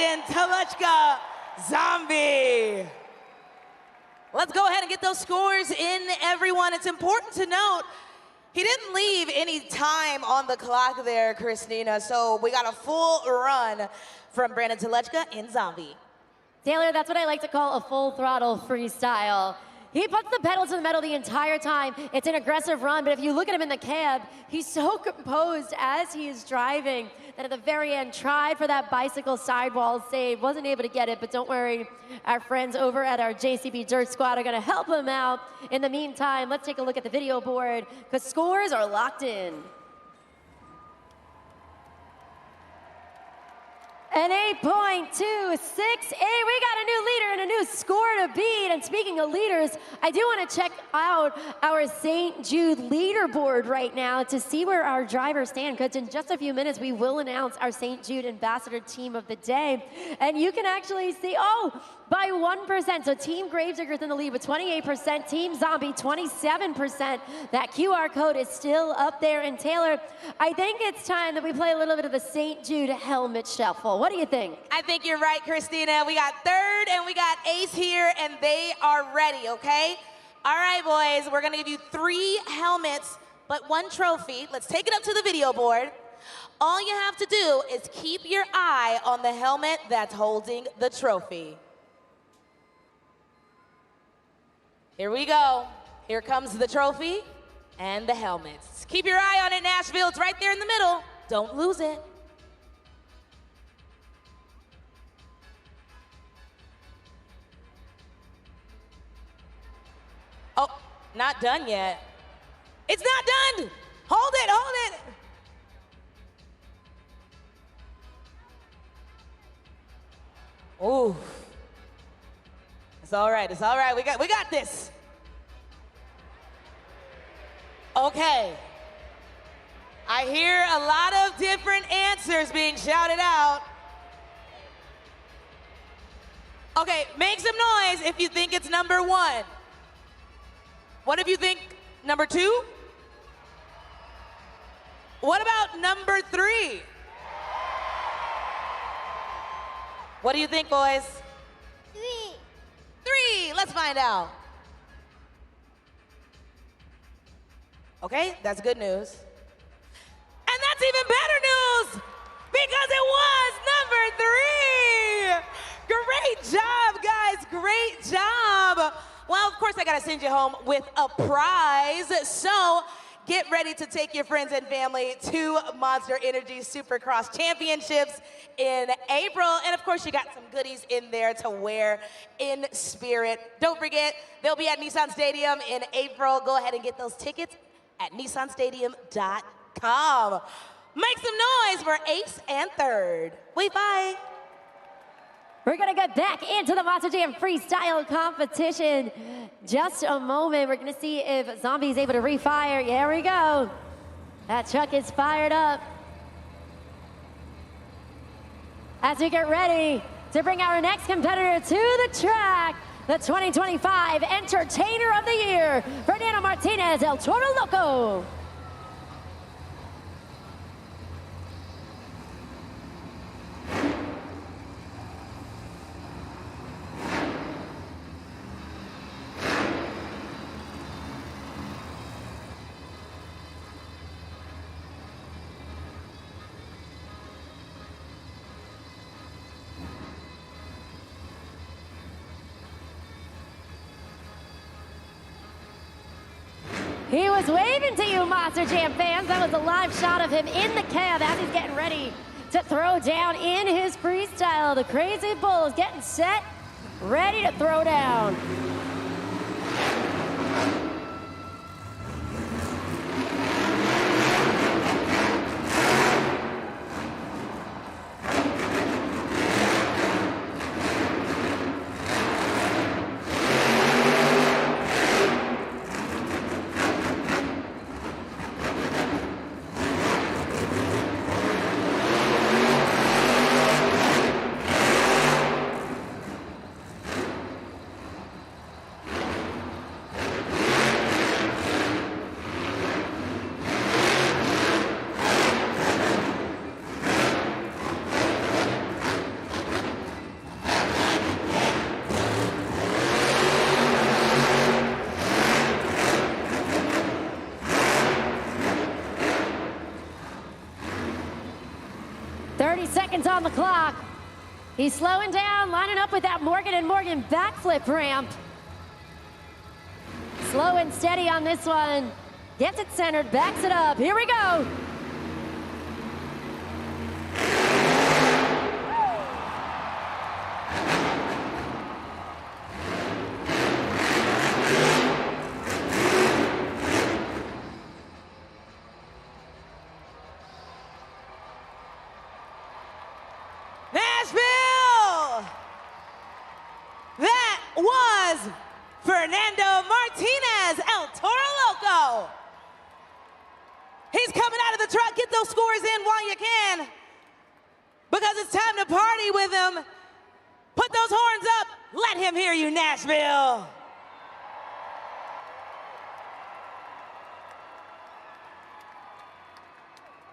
Brandon Telechka Zombie. Let's go ahead and get those scores in, everyone. It's important to note, he didn't leave any time on the clock there, Christina, so we got a full run from Brandon Telechka in Zombie. Taylor, that's what I like to call a full throttle freestyle. He puts the pedal to the metal the entire time. It's an aggressive run, but if you look at him in the cab, he's so composed as he is driving that at the very end tried for that bicycle sidewall save. Wasn't able to get it, but don't worry. Our friends over at our JCB Dirt Squad are gonna help him out. In the meantime, let's take a look at the video board because scores are locked in. An 8.268. We got a new leader and a new score to beat. And speaking of leaders, I do want to check out our St. Jude leaderboard right now to see where our drivers stand, because in just a few minutes, we will announce our St. Jude Ambassador Team of the Day. And you can actually see, by 1%. So Team Gravesdigger's in the lead with 28%, Team Zombie 27%. That QR code is still up there. And Taylor, I think it's time that we play a little bit of the St. Jude helmet shuffle. What do you think? I think you're right, Christina. We got third and we got Ace here, and they are ready, okay? All right, boys, we're gonna give you 3 helmets, but 1 trophy. Let's take it up to the video board. All you have to do is keep your eye on the helmet that's holding the trophy. Here we go. Here comes the trophy and the helmets. Keep your eye on it, Nashville. It's right there in the middle. Don't lose it. Oh, not done yet. It's not done. Hold it, hold it. Ooh. It's all right, it's all right. We got this. Okay. I hear a lot of different answers being shouted out. Okay, make some noise if you think it's number 1. What if you think number 2? What about number 3? What do you think, boys? 3, let's find out. Okay, that's good news. And that's even better news, because it was number 3. Great job, guys, great job. Well, of course, I gotta send you home with a prize. So get ready to take your friends and family to Monster Energy Supercross Championships in April. And of course, you got some goodies in there to wear in spirit. Don't forget, they'll be at Nissan Stadium in April. Go ahead and get those tickets at nissanstadium.com. Make some noise for Ace and third. Wait, bye. We're gonna get back into the Monster Jam freestyle competition. Just a moment, we're gonna see if Zombie is able to refire. Here we go. That truck is fired up. As we get ready to bring our next competitor to the track, the 2025 Entertainer of the Year, Fernando Martinez, El Toro Loco. He was waving to you, Monster Jam fans. That was a live shot of him in the cab as he's getting ready to throw down in his freestyle. The Crazy Bull is getting set, ready to throw down. on the clock. He's slowing down, lining up with that Morgan & Morgan backflip ramp. Slow and steady on this one. Gets it centered, backs it up. Here we go. Nashville! That was Fernando Martinez, El Toro Loco. He's coming out of the truck. Get those scores in while you can, because it's time to party with him. Put those horns up. Let him hear you, Nashville.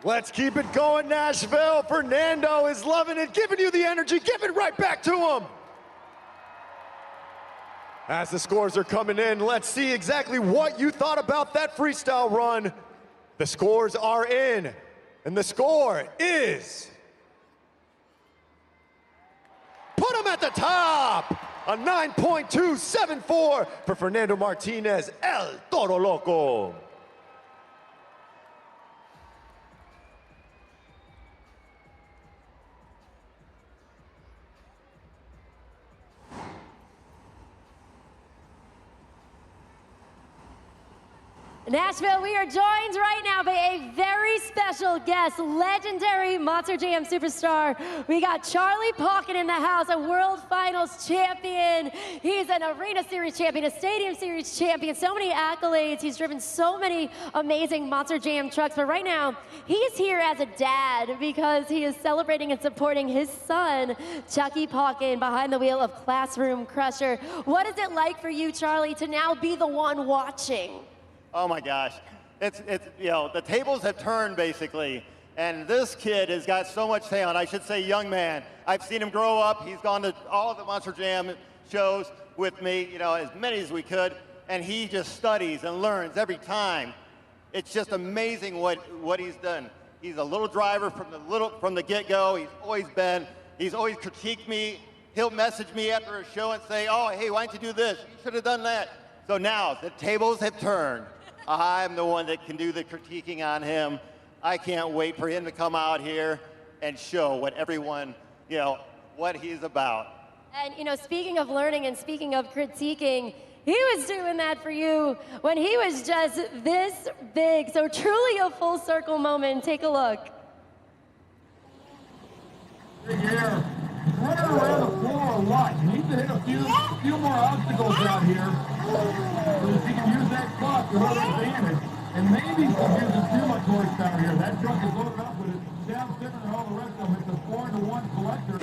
Let's keep it going, Nashville. Fernando is loving it, giving you the energy. Give it right back to him. As the scores are coming in, let's see exactly what you thought about that freestyle run. The scores are in, and the score is... Put him at the top! A 9.274 for Fernando Martinez, El Toro Loco. Nashville, we are joined right now by a very special guest, legendary Monster Jam superstar. We got Charlie Pauken in the house, a World Finals champion. He's an Arena Series champion, a Stadium Series champion, so many accolades. He's driven so many amazing Monster Jam trucks, but right now, he's here as a dad because he is celebrating and supporting his son, Chucky Pauken, behind the wheel of Classroom Crusher. What is it like for you, Charlie, to now be the one watching? Oh my gosh, it's you know, the tables have turned basically, and this kid has got so much talent. I should say young man. I've seen him grow up. He's gone to all of the Monster Jam shows with me, you know, as many as we could, and he just studies and learns every time. It's just amazing what he's done. He's a little driver from the get-go. He's always critiqued me. He'll message me after a show and say, "Oh, hey, why didn't you do this? You should have done that." So now the tables have turned. I'm the one that can do the critiquing on him. I can't wait for him to come out here and show what everyone, you know, what he's about. And, you know, speaking of learning and speaking of critiquing, he was doing that for you when he was just this big. So truly a full circle moment. Take a look. Big air. Running around the floor a lot. You need to hit a few more obstacles out here so that you can use that clock to hold advantage. And maybe some using too much horsepower here. That truck is loaded up with it. Down center and all the rest of them. It's a 4-to-1 collector.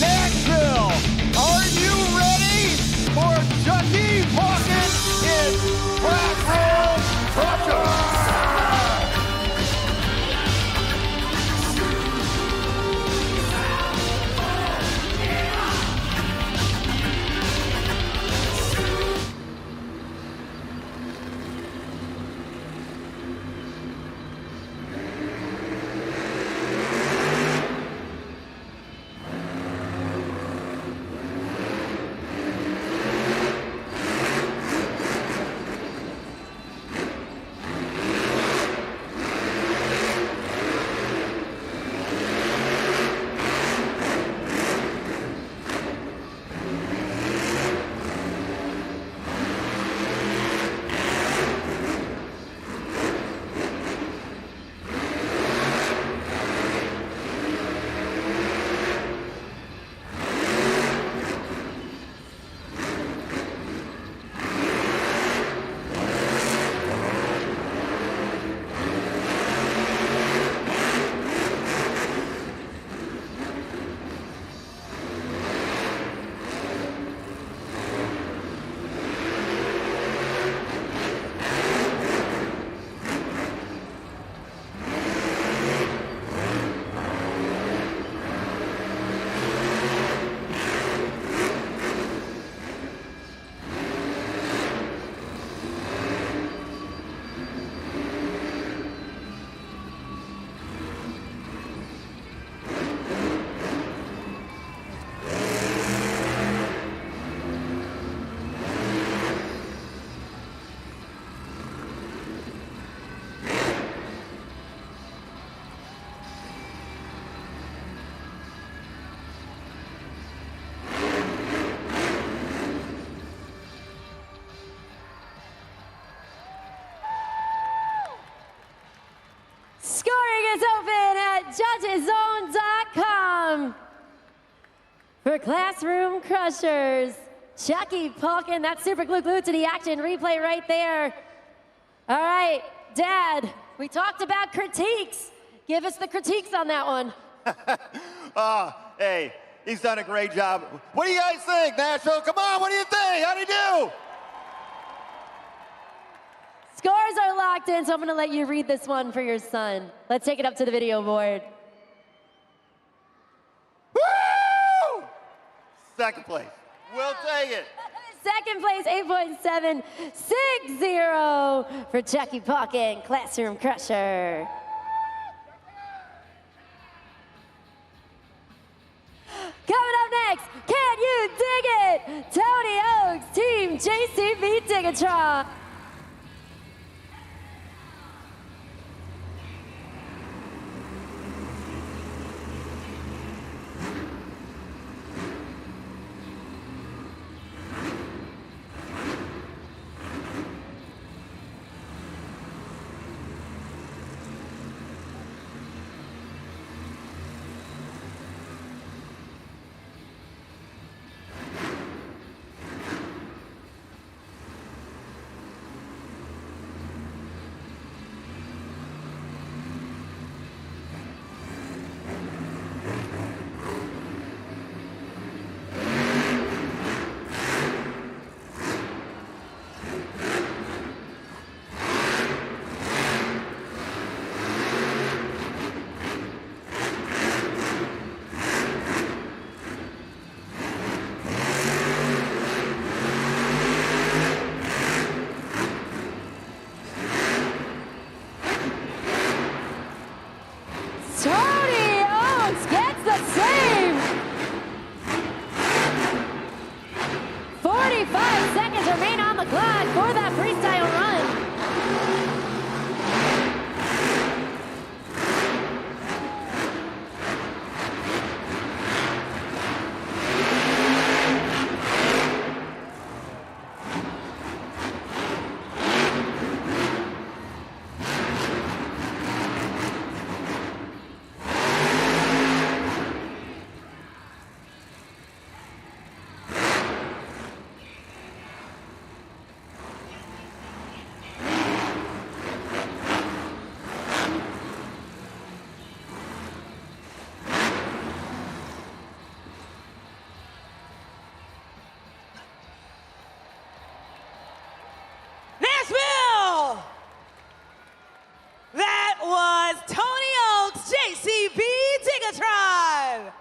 Nashville, are you ready for Chucky Pauken in Classroom Crusher? for Classroom Crushers. Chucky Palkin, that's super glued to the action replay right there. All right, Dad, we talked about critiques. Give us the critiques on that one. Hey, he's done a great job. What do you guys think, Nashville? Come on, what do you think? How'd he do? Scores are locked in, so I'm gonna let you read this one for your son. Let's take it up to the video board. Woo! Second place. We'll take it. Second place, 8.760 for Chucky Palkin, Classroom Crusher. Coming up next, can you dig it? Tony Oaks, Team JCB Tigatron. Tony Oaks gets the save. 45 seconds remain on the clock for that freestyle run. Nashville! That was Tony Oaks, JCB Tigatron.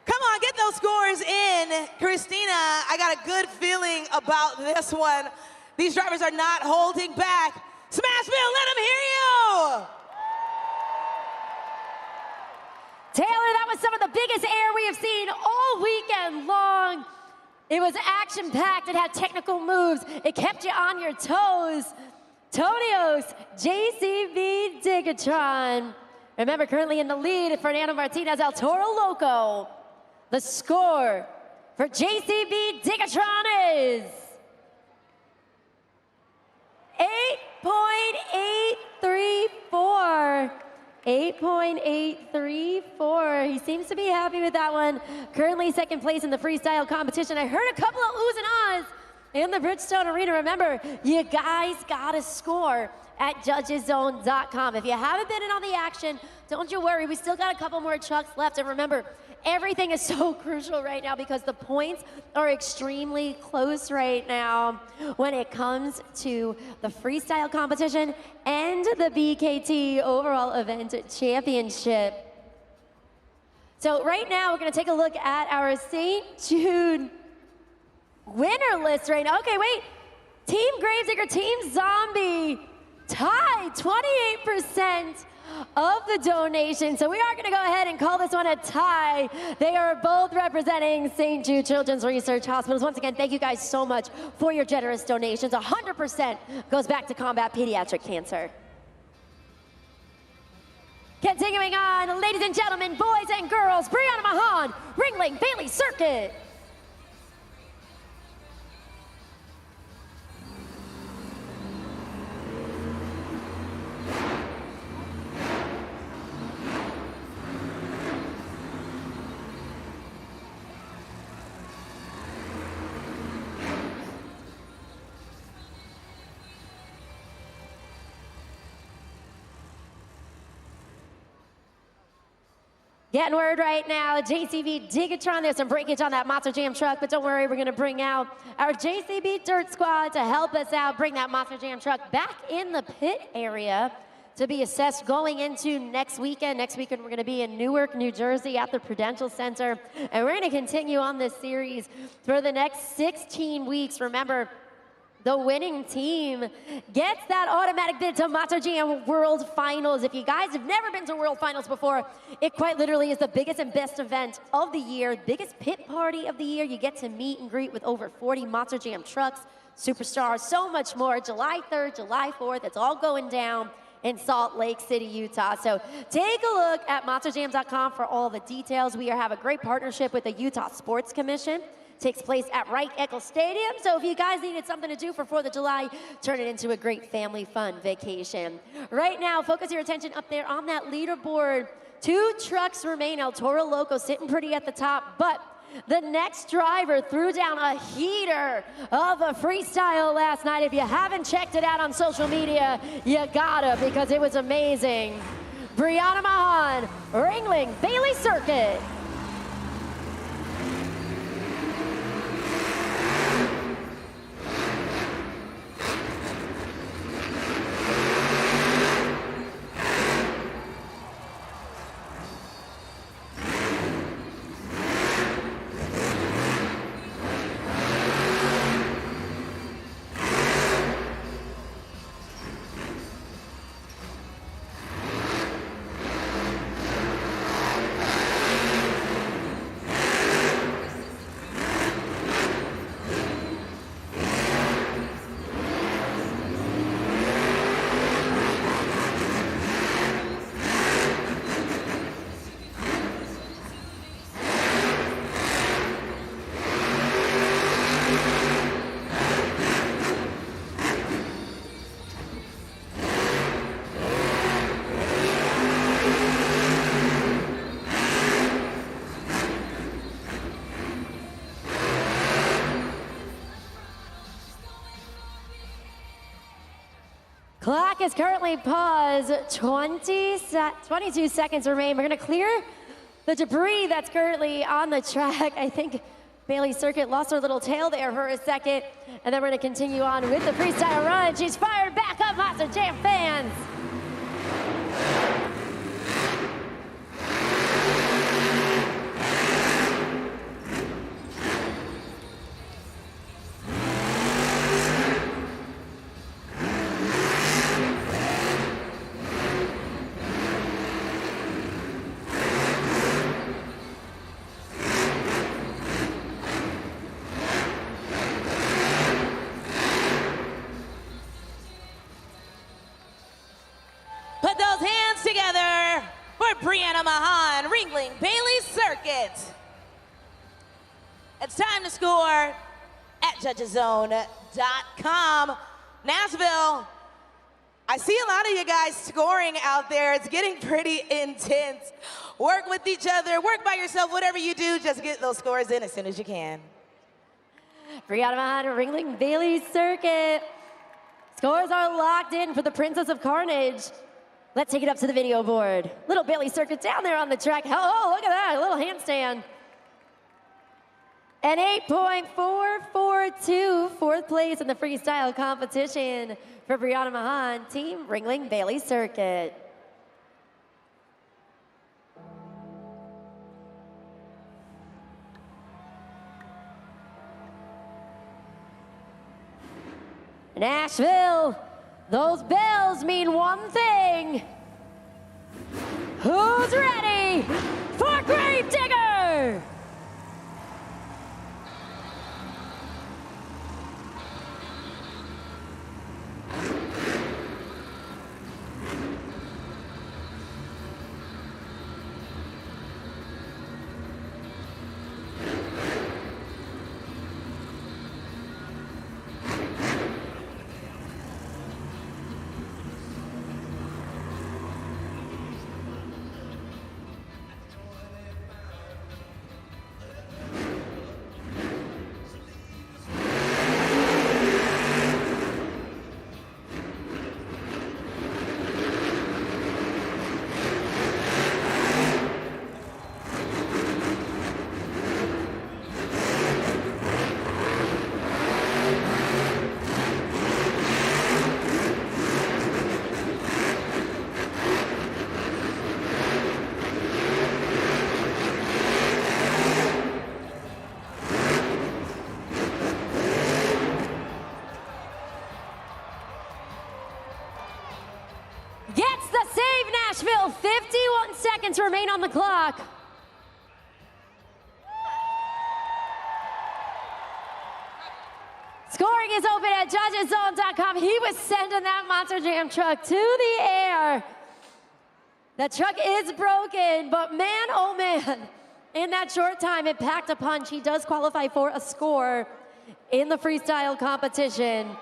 Come on, get those scores in. Christina, I got a good feeling about this one. These drivers are not holding back. Smashville, let them hear you! Taylor, that was some of the biggest air we have seen all weekend long. It was action-packed, it had technical moves, it kept you on your toes. Tony Oaks, JCB Tigatron. Remember, currently in the lead, Fernando Martinez, El Toro Loco. The score for JCB Tigatron is 8.834. 8.834. He seems to be happy with that one. Currently second place in the freestyle competition. I heard a couple of oohs and ahs in the Bridgestone Arena. Remember, you guys gotta score at judgeszone.com. If you haven't been in on the action, don't you worry. We still got a couple more trucks left. And remember, everything is so crucial right now because the points are extremely close right now when it comes to the freestyle competition and the BKT overall event championship. So right now we're gonna take a look at our St. Jude winner list right now. Okay, wait. Team Gravesdigger, Team Zombie tied 28% of the donation. So we are going to go ahead and call this one a tie. They are both representing St. Jude Children's Research Hospitals. Once again, thank you guys so much for your generous donations. 100% goes back to combat pediatric cancer. Continuing on, ladies and gentlemen, boys and girls, Brianna Mahan, Ringling Bailey Circuit. Getting word right now, JCB Digatron, there's some breakage on that Monster Jam truck, but don't worry, we're gonna bring out our JCB Dirt Squad to help us out, bring that Monster Jam truck back in the pit area to be assessed going into next weekend. Next weekend, we're gonna be in Newark, New Jersey at the Prudential Center, and we're gonna continue on this series for the next 16 weeks. Remember, the winning team gets that automatic bid to Monster Jam World Finals. If you guys have never been to World Finals before, it quite literally is the biggest and best event of the year, biggest pit party of the year. You get to meet and greet with over 40 Monster Jam trucks, superstars, so much more. July 3rd, July 4th, it's all going down in Salt Lake City, Utah. So take a look at monsterjam.com for all the details. We have a great partnership with the Utah Sports Commission. Takes place at Wright Eccles Stadium. So if you guys needed something to do for 4th of July, turn it into a great family fun vacation. Right now, focus your attention up there on that leaderboard. 2 trucks remain. El Toro Loco sitting pretty at the top, but the next driver threw down a heater of a freestyle last night. If you haven't checked it out on social media, you gotta, because it was amazing. Brianna Mahan, Ringling Bailey Circuit. Clock is currently paused. 22 seconds remain. We're gonna clear the debris that's currently on the track. I think Bailey Circuit lost her little tail there for a second. And then we're gonna continue on with the freestyle run. She's fired back up, Monster Jam fans. Put those hands together for Brianna Mahan, Ringling Bailey Circuit. It's time to score at judgeszone.com. Nashville, I see a lot of you guys scoring out there. It's getting pretty intense. Work with each other, work by yourself, whatever you do, just get those scores in as soon as you can. Brianna Mahan, Ringling Bailey Circuit. Scores are locked in for the Princess of Carnage. Let's take it up to the video board. Little Bailey Circuit down there on the track. Oh, look at that, a little handstand. An 8.442, 4th place in the freestyle competition for Brianna Mahan, Team Ringling Bailey Circuit. Nashville, those bells mean one thing. Who's ready for Gravedigger? 51 seconds remain on the clock. Scoring is open at judgeszone.com. He was sending that Monster Jam truck to the air. The truck is broken, but man, oh man, in that short time, it packed a punch. He does qualify for a score in the freestyle competition.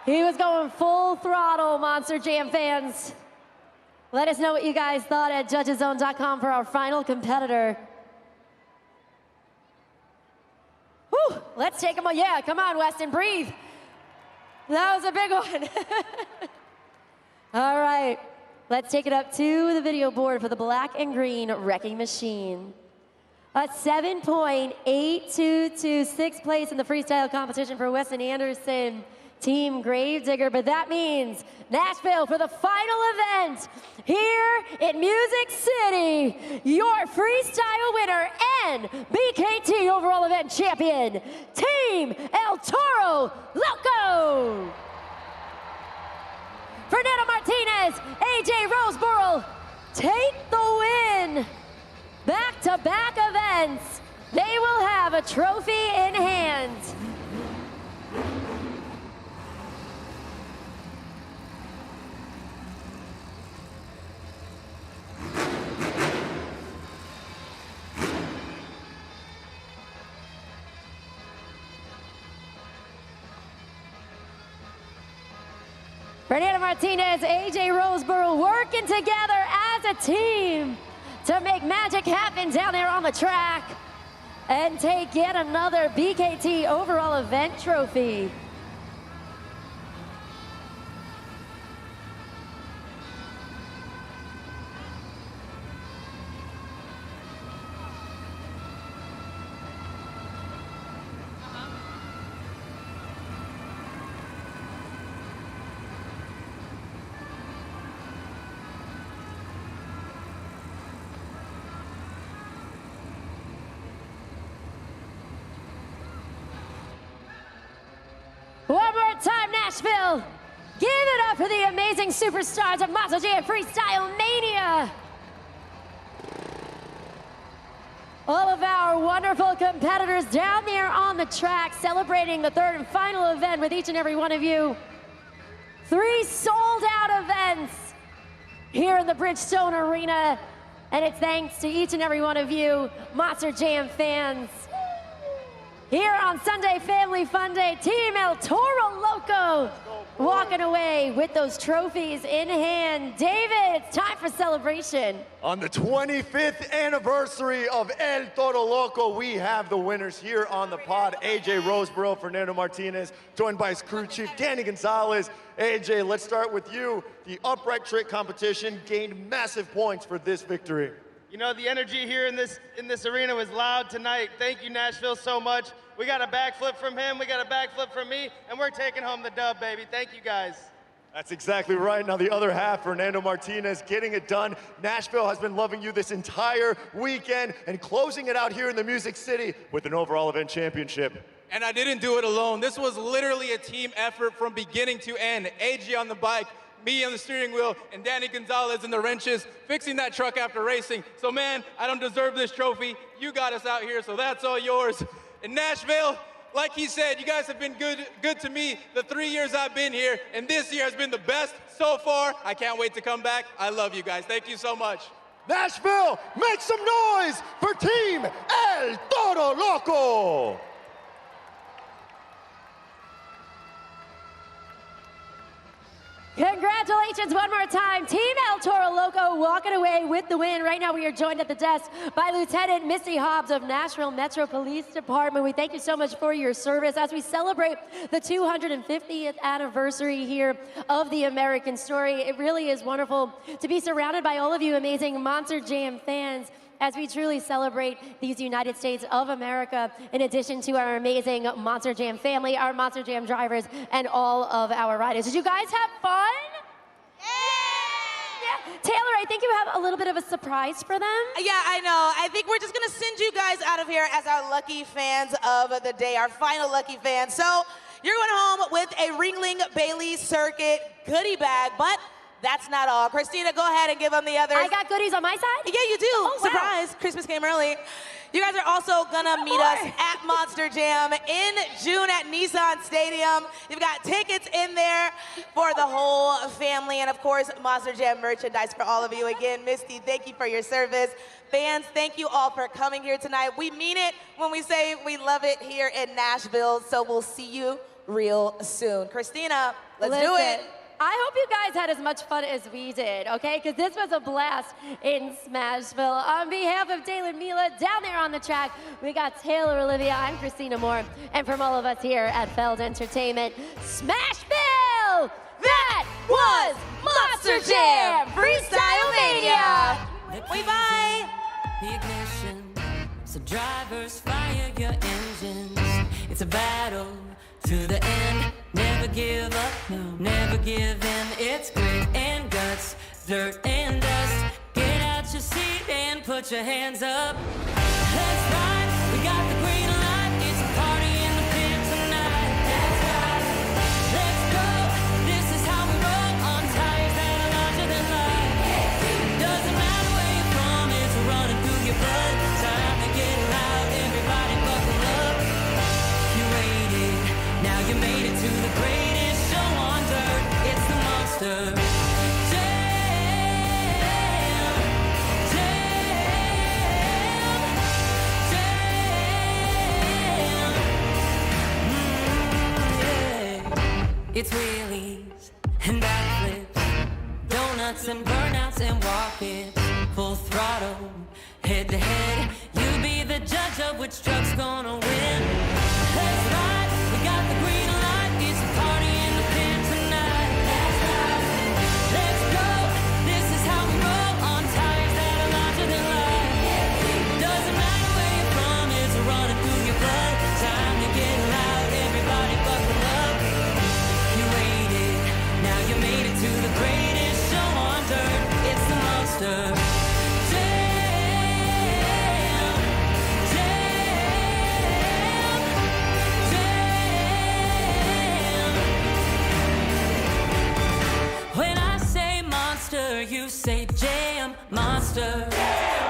He was going full throttle, Monster Jam fans. Let us know what you guys thought at judgeszone.com for our final competitor. Whew, let's take him. Yeah, come on, Weston, breathe. That was a big one. All right, let's take it up to the video board for the black and green wrecking machine. A 7.822, sixth place in the freestyle competition for Weston Anderson, Team Gravedigger, but that means Nashville for the final event here in Music City. Your freestyle winner and BKT overall event champion, Team El Toro Loco. Fernando Martinez, AJ Roseborough take the win. Back-to-back events, they will have a trophy in hand. Fernando Martinez, AJ Roseborough working together as a team to make magic happen down there on the track and take yet another BKT overall event trophy. One more time, Nashville. Give it up for the amazing superstars of Monster Jam Freestyle Mania. All of our wonderful competitors down there on the track celebrating the third and final event with each and every one of you. 3 sold-out events here in the Bridgestone Arena. And it's thanks to each and every one of you, Monster Jam fans. Here on Sunday Family Fun Day, Team El Toro Loco walking away with those trophies in hand. David, it's time for celebration. On the 25th anniversary of El Toro Loco, we have the winners here on the pod. AJ Roseborough, Fernando Martinez, joined by his crew chief, Danny Gonzalez. AJ, let's start with you. The upright trick competition gained massive points for this victory. You know, the energy here in this arena was loud tonight. Thank you, Nashville, so much. We got a backflip from him, we got a backflip from me, and we're taking home the dub, baby. Thank you, guys. That's exactly right. Now the other half, Fernando Martinez getting it done. Nashville has been loving you this entire weekend and closing it out here in the Music City with an overall event championship. And I didn't do it alone. This was literally a team effort from beginning to end. AJ on the bike, me on the steering wheel, and Danny Gonzalez in the wrenches, fixing that truck after racing. So man, I don't deserve this trophy. You got us out here, so that's all yours. In Nashville, like he said, you guys have been good to me the 3 years I've been here, and this year has been the best so far. I can't wait to come back. I love you guys. Thank you so much. Nashville, make some noise for Team El Toro Loco! Congratulations one more time. Team El Toro Loco walking away with the win. Right now we are joined at the desk by Lieutenant Misty Hobbs of Nashville Metro Police Department. We thank you so much for your service as we celebrate the 250th anniversary here of the American Story. It really is wonderful to be surrounded by all of you amazing Monster Jam fans as we truly celebrate these United States of America, in addition to our amazing Monster Jam family, our Monster Jam drivers, and all of our riders. Did you guys have fun? Yeah. Taylor, I think you have a little bit of a surprise for them. Yeah, I know. I think we're just gonna send you guys out of here as our lucky fans of the day, our final lucky fans. So you're going home with a Ringling Bailey Circuit goodie bag, but That's not all. Christina, go ahead and give them the others. I got goodies on my side? Yeah, you do. Oh, wow. Surprise. Christmas came early. You guys are also gonna meet us at Monster Jam in June at Nissan Stadium. You've got tickets in there for the whole family, and of course, Monster Jam merchandise for all of you. Again, Misty, thank you for your service. Fans, thank you all for coming here tonight. We mean it when we say we love it here in Nashville, so we'll see you real soon. Christina, let's do it. I hope you guys had as much fun as we did, okay? Because this was a blast in Smashville. On behalf of Dale and Mila down there on the track, we got Taylor Olivia, I'm Christina Moore, and from all of us here at Feld Entertainment, Smashville! That was Monster Jam Freestyle Mania! We bye! The ignition, so drivers fire your engines. It's a battle to the end. Never give up, no, never give in. It's grit and guts, dirt and dust. Get out your seat and put your hands up. That's right, we got the green light. It's a party in the pit tonight. That's right, let's go. This is how we roll on tires that are larger than life. Doesn't matter where you're from, it's running through your blood. Time to get loud, everybody buckle up. You waited, now you made it to the greatest show on dirt. It's the Monster Jam, yeah. It's wheelies and backflips, donuts and burnouts and walk-ins. Full throttle, head to head. You be the judge of which truck's gonna win. That's right, we got the green light. It's a party in the pit tonight. That's right, let's go. This is how we roll on tires that are larger than life. Doesn't matter where you're from, it's running through your blood. Time to get loud, everybody buckle up. You waited, now you made it to the greatest show on dirt. It's the Monster you say jam, monster,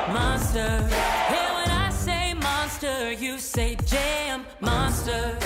monster. Hey, when I say monster, you say jam, monster.